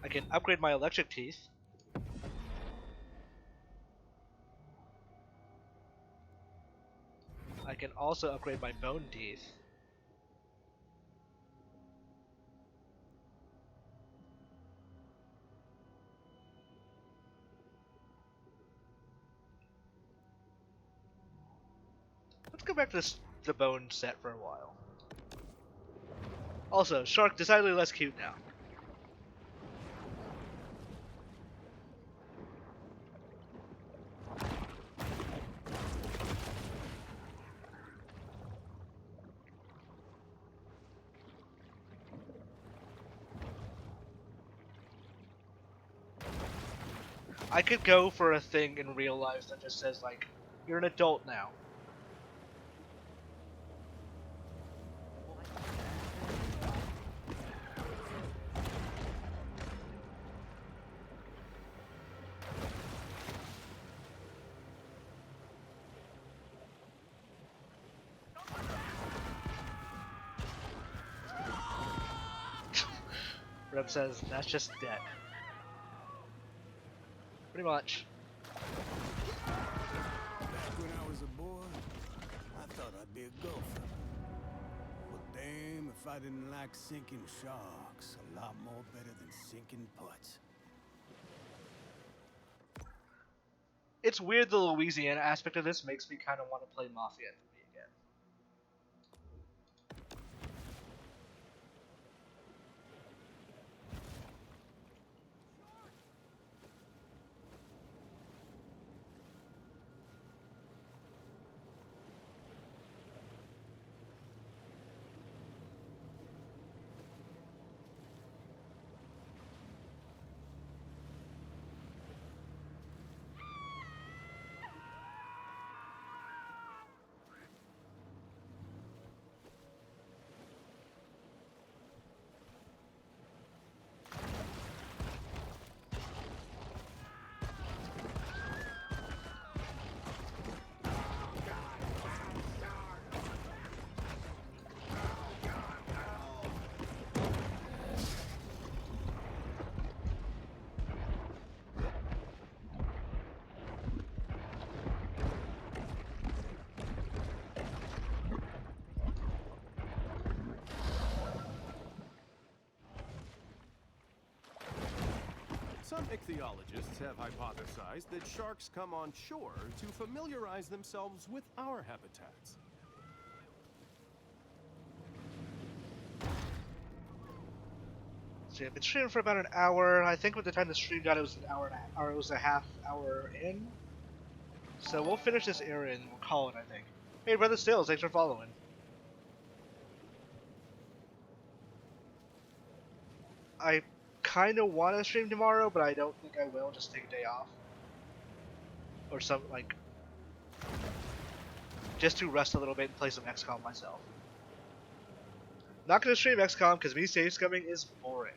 I can upgrade my electric teeth. I can also upgrade my bone teeth. Let's go back to the bone set for a while. Also, Shark decidedly less cute now. I could go for a thing in real life that just says, like, you're an adult now. Reb says, that's just dead. Pretty much. Back when I was a boy, I thought I'd be a golfer. But damn if I didn't like sinking sharks a lot more better than sinking putts. It's weird the Louisiana aspect of this makes me kind of want to play Mafia 3 again. Some ichthyologists have hypothesized that sharks come on shore to familiarize themselves with our habitats. So I've been streaming for about an hour. I think with the time the stream got, it was an hour and a half, or it was a half hour in. So we'll finish this area and we'll call it, I think. Hey, Brother Stills, thanks for following. I kind of want to stream tomorrow, but I don't think I will. Just take a day off. Or some, like, just to rest a little bit and play some XCOM myself. Not going to stream XCOM because me save scumming is boring.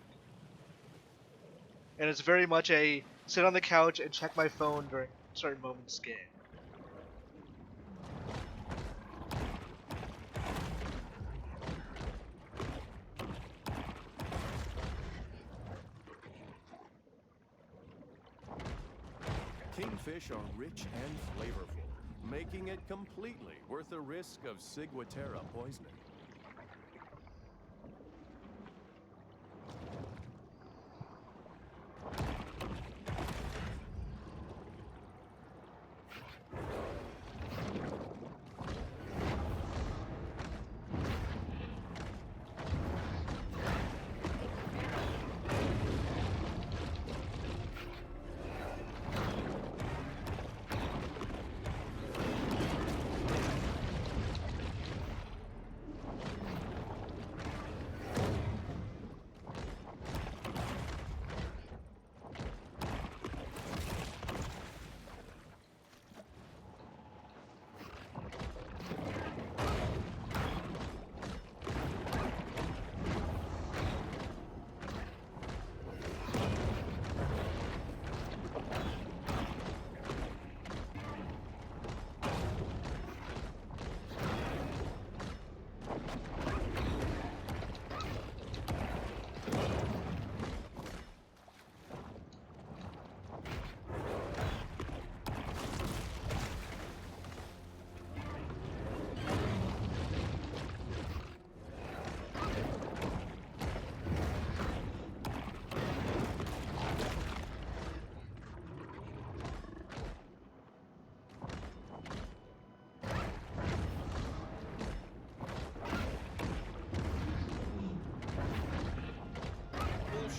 And it's very much a sit on the couch and check my phone during certain moments game. Kingfish are rich and flavorful, making it completely worth the risk of ciguatera poisoning.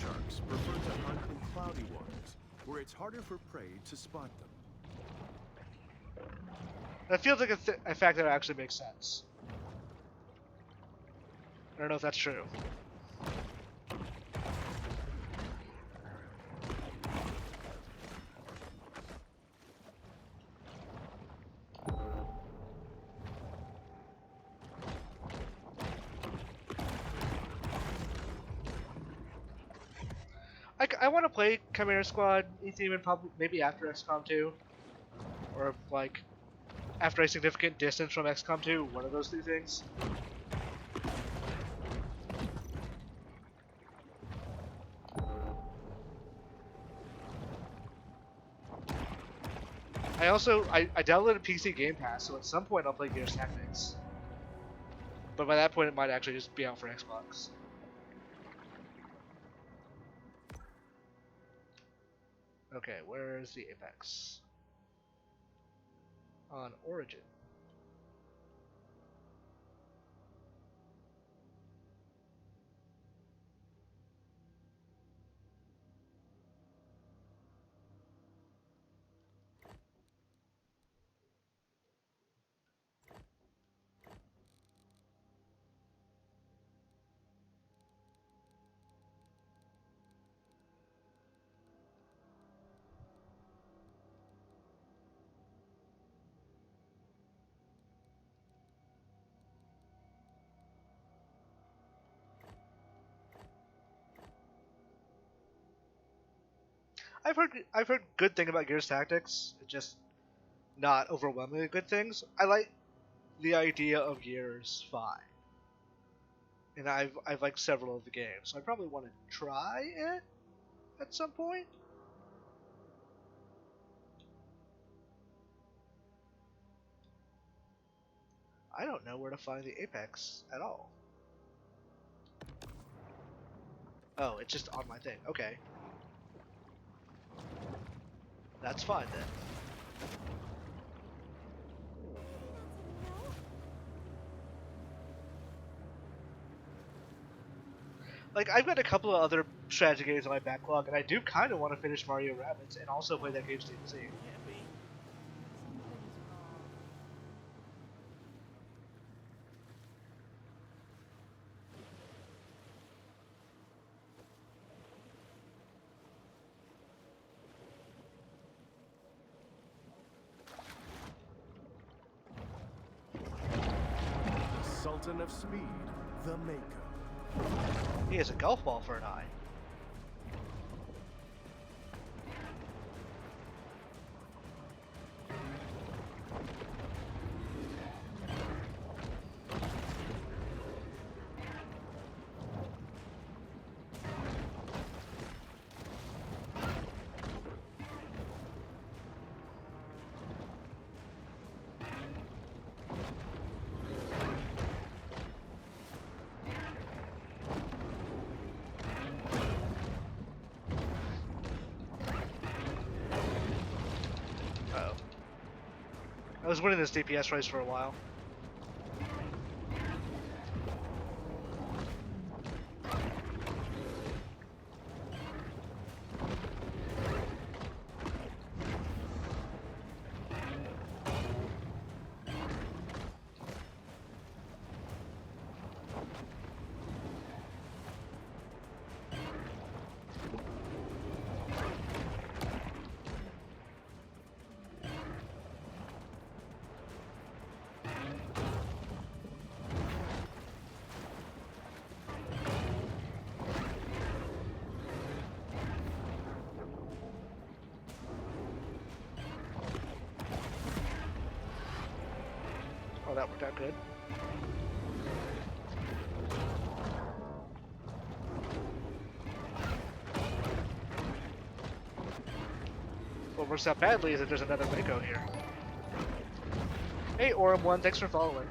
sharks prefer to hunt in cloudy waters, where it's harder for prey to spot them. That feels like a fact that actually makes sense. I don't know if that's true. I want to play Chimera Squad E-Team and probably maybe after XCOM 2, or like after a significant distance from XCOM 2, one of those two things. I downloaded PC Game Pass, so at some point I'll play Gears Tactics. But by that point it might actually just be out for Xbox. Okay, where is the Apex? On Origin. I've heard good thing about Gears Tactics. It's just not overwhelmingly good things. I like the idea of Gears 5. And I've liked several of the games, so I probably want to try it at some point. I don't know where to find the Apex at all. Oh, it's just on my thing. Okay. That's fine then. Like, I've got a couple of other strategy games on my backlog, and I do kind of want to finish Mario Rabbids and also play that game's DLC. Sultan of Speed, the Maker. He has a golf ball for an eye. I was winning this DPS race for a while. Oh, that worked out good. What works out badly is that there's another Mako here. Hey, Orem1, thanks for following.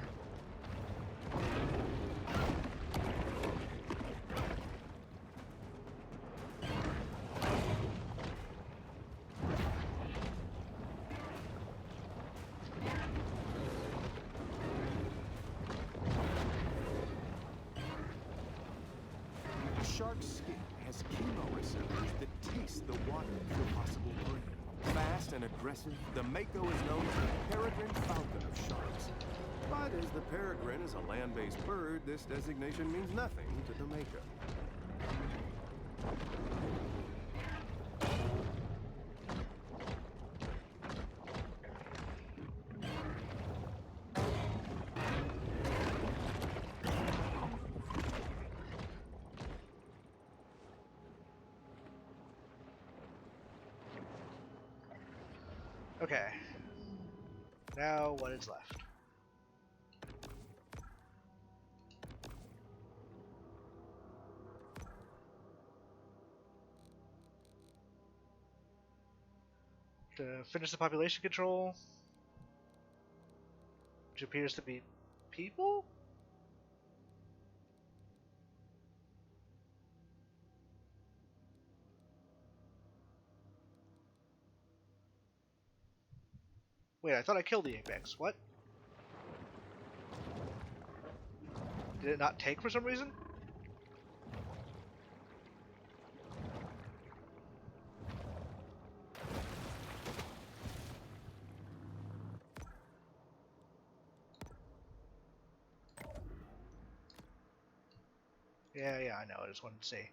shark's skin has chemoreceptors that taste the water for possible prey. Fast and aggressive, the mako is known as the peregrine falcon of sharks. But as the peregrine is a land-based bird, this designation means nothing to the mako. Okay. Now what is left? To finish the population control, which appears to be people? Wait, I thought I killed the apex. What? Did it not take for some reason? Yeah, I know. I just wanted to see.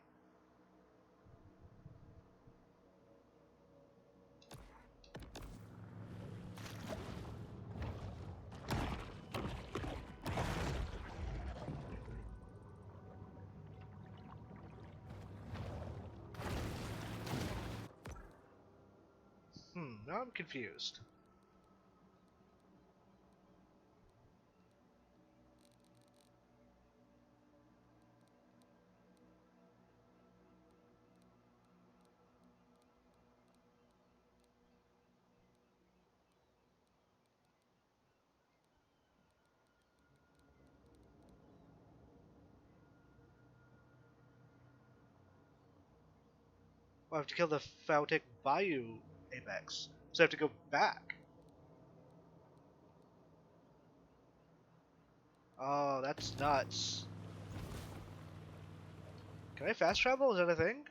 Now I'm confused. Well, I have to kill the Faltic Bayou apex, so I have to go back. Oh, that's nuts. Can I fast travel? Is that a thing?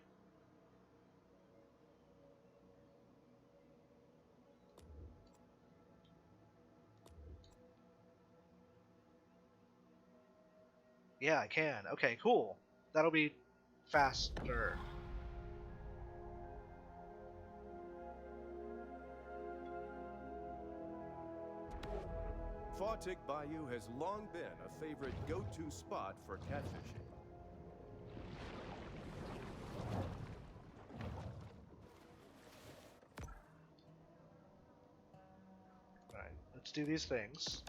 Yeah, I can. Okay, cool. That'll be faster. Faltic Bayou has long been a favorite go-to spot for catfishing. Alright, let's do these things.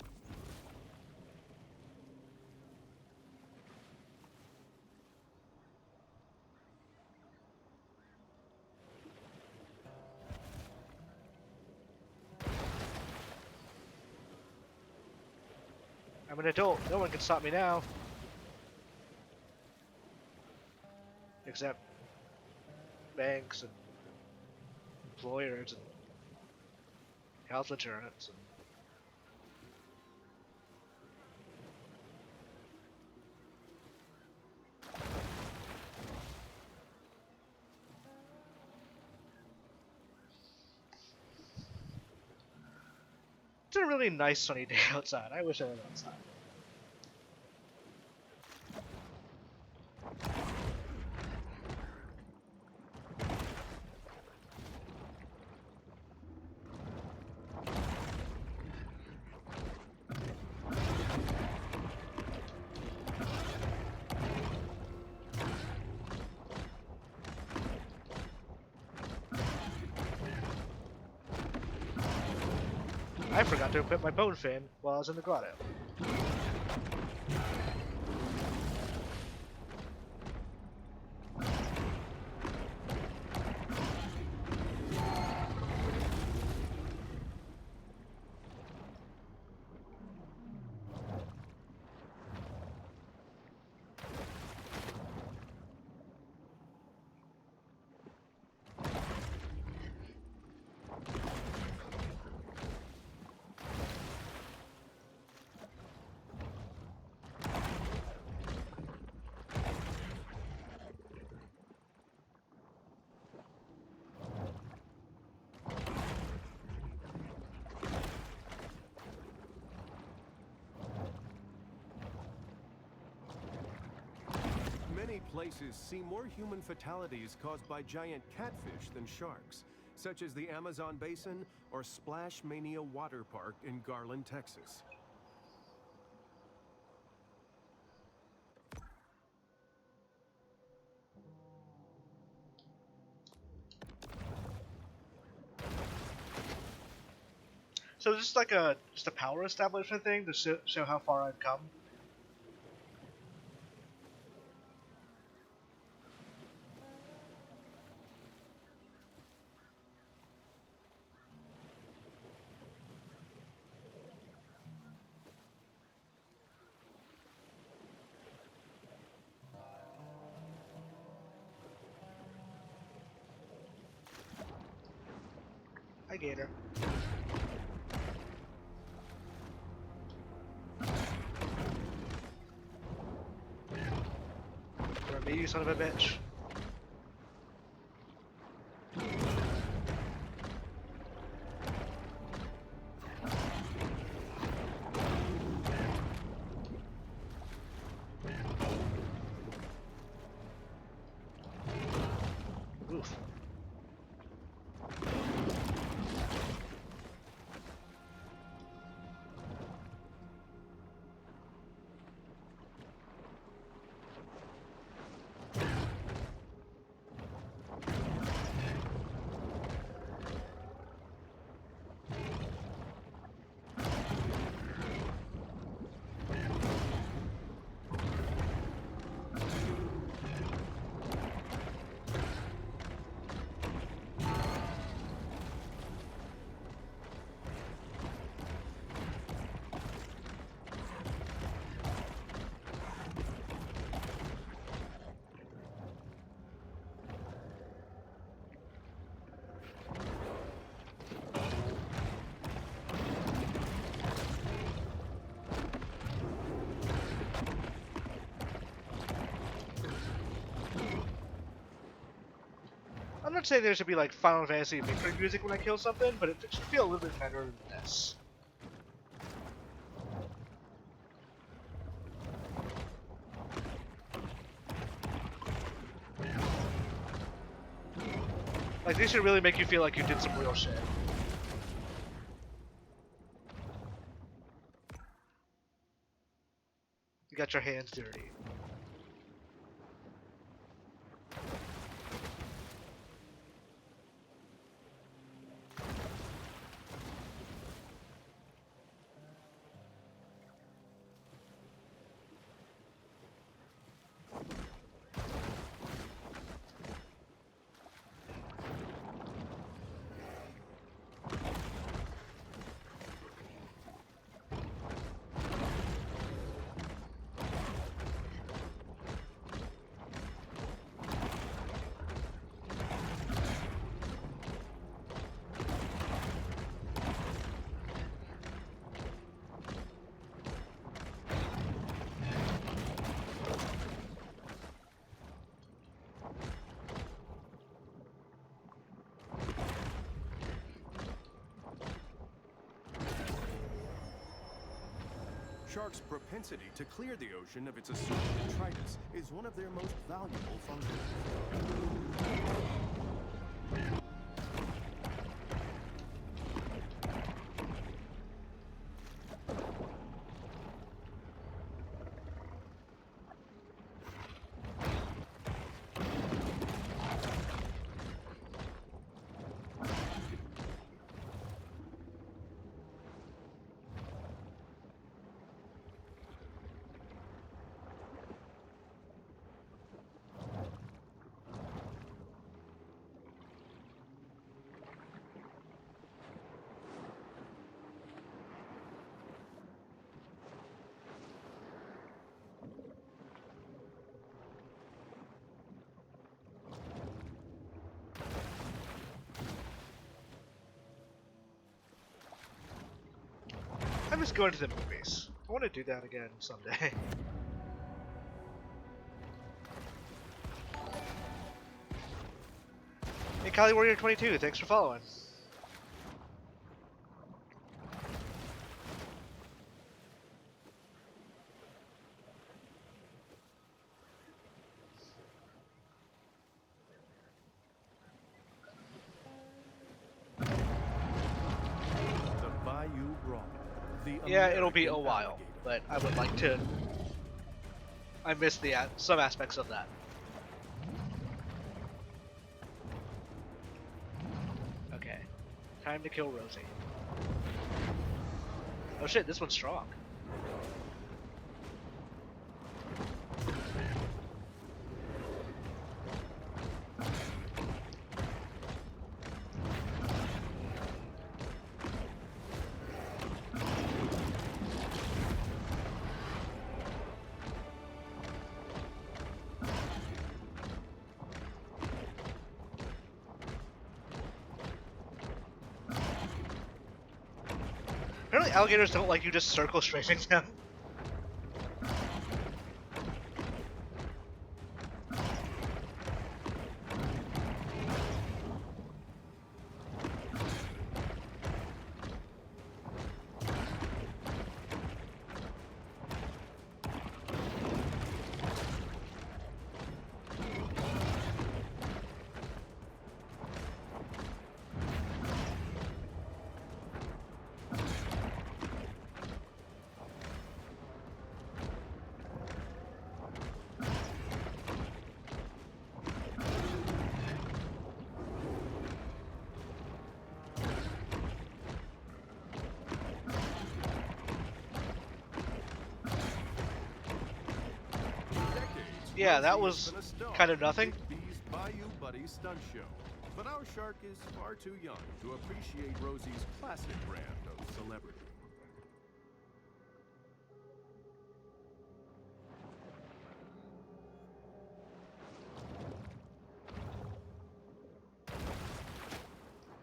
I'm an adult. No one can stop me now. Except banks and employers and health insurance. And it's a really nice sunny day outside. I wish I was outside. I forgot to equip my bone fin while I was in the grotto. places see more human fatalities caused by giant catfish than sharks, such as the Amazon Basin or Splash Mania Water Park in Garland, Texas. So is this like just a power establishment thing to show how far I've come? Hi, Gator. For me, you son of a bitch. Oof. I'm not saying there should be like Final Fantasy victory music when I kill something, but it should feel a little bit better than this. Like, these should really make you feel like you did some real shit. You got your hands dirty. Sharks' propensity to clear the ocean of its assumed detritus is one of their most valuable functions. I'm just going to the movies. I want to do that again someday. Hey, Kali Warrior 22, thanks for following. Yeah, it'll be a American while, alligator. but I would like to. I miss the some aspects of that. Okay, time to kill Rosie. Oh shit, this one's strong. Apparently alligators don't like you just circle straight into them. Yeah, that was kind of nothing. Bigby's Bayou Buddy stunt show. But our shark is far too young to appreciate Rosie's classic brand of celebrity.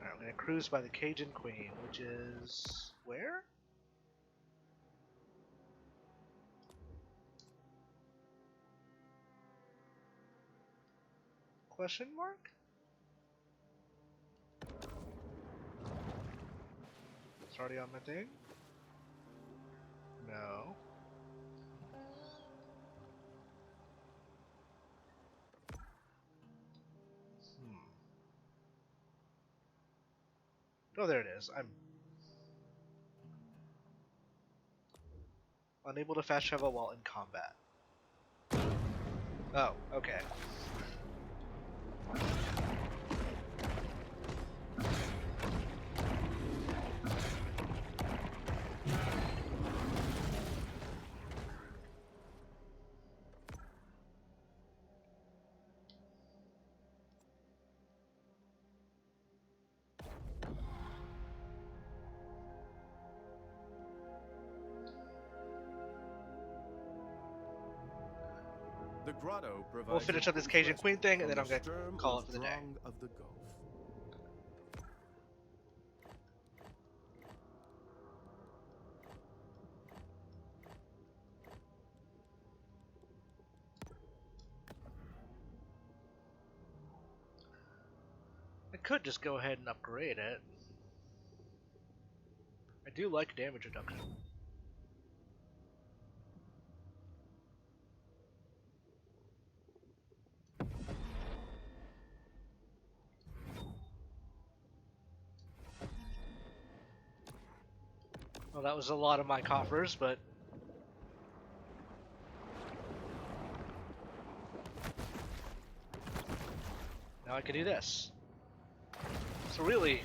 Alright, I'm gonna cruise by the Cajun Queen, which is where? Question mark? It's already on my thing? No. Oh, there it is. I'm unable to fast travel while in combat. Oh, okay. The grotto provides We'll finish a up this cool Cajun respite Queen thing, and from then I'm the gonna stern call and it for the day. throng of the Gulf. I could just go ahead and upgrade it. I do like damage reduction. Well, that was a lot of my coffers, but now I can do this. So really,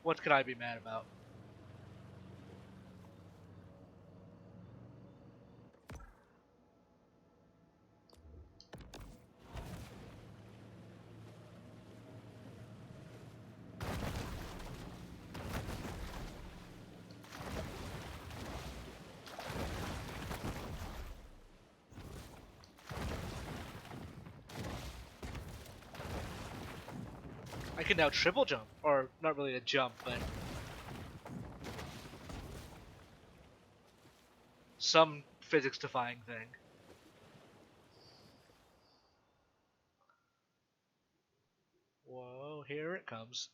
what could I be mad about? I can now triple jump, or not really a jump, but some physics-defying thing. Whoa, here it comes.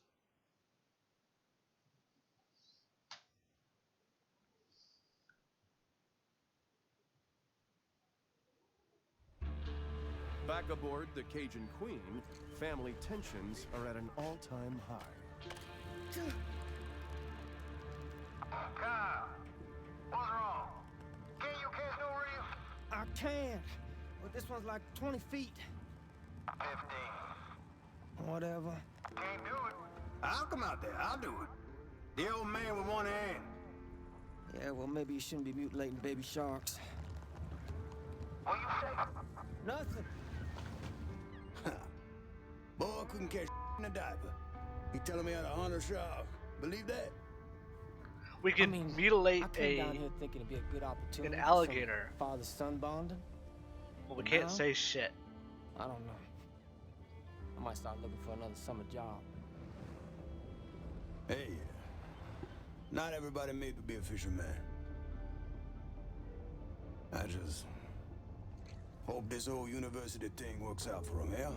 Back aboard the Cajun Queen, family tensions are at an all-time high. can. But this one's like 20 feet. 15. Whatever. Can't do it. I'll come out there. I'll do it. The old man with one hand. Yeah, well, maybe you shouldn't be mutilating baby sharks. What you say? Nothing. Boy couldn't catch in a diaper. He telling me how to hunt a shark. Believe that? We can mutilate I came down here thinking it'd be a good opportunity. an alligator. For father-son bonding. Well, we But can't now, say shit. I don't know. I might start looking for another summer job. Hey, not everybody made to be a fisherman. I just hope this whole university thing works out for him, yeah?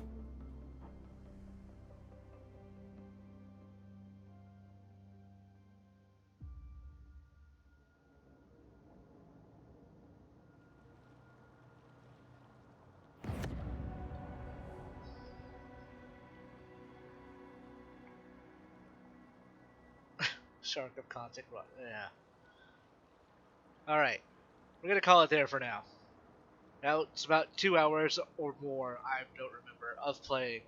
Shark of contact. Yeah. Alright. We're going to call it there for now. Now it's about 2 hours or more, I don't remember, of playing.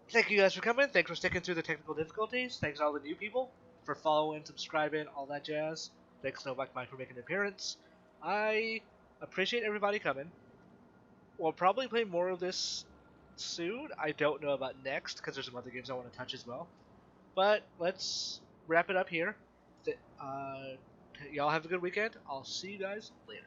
Thank you guys for coming. Thanks for sticking through the technical difficulties. Thanks to all the new people for following, subscribing, all that jazz. Thanks to Novak Mike for making an appearance. I appreciate everybody coming. We'll probably play more of this soon. I don't know about next, because there's some other games I want to touch as well. But let's wrap it up here. Y'all have a good weekend. I'll see you guys later.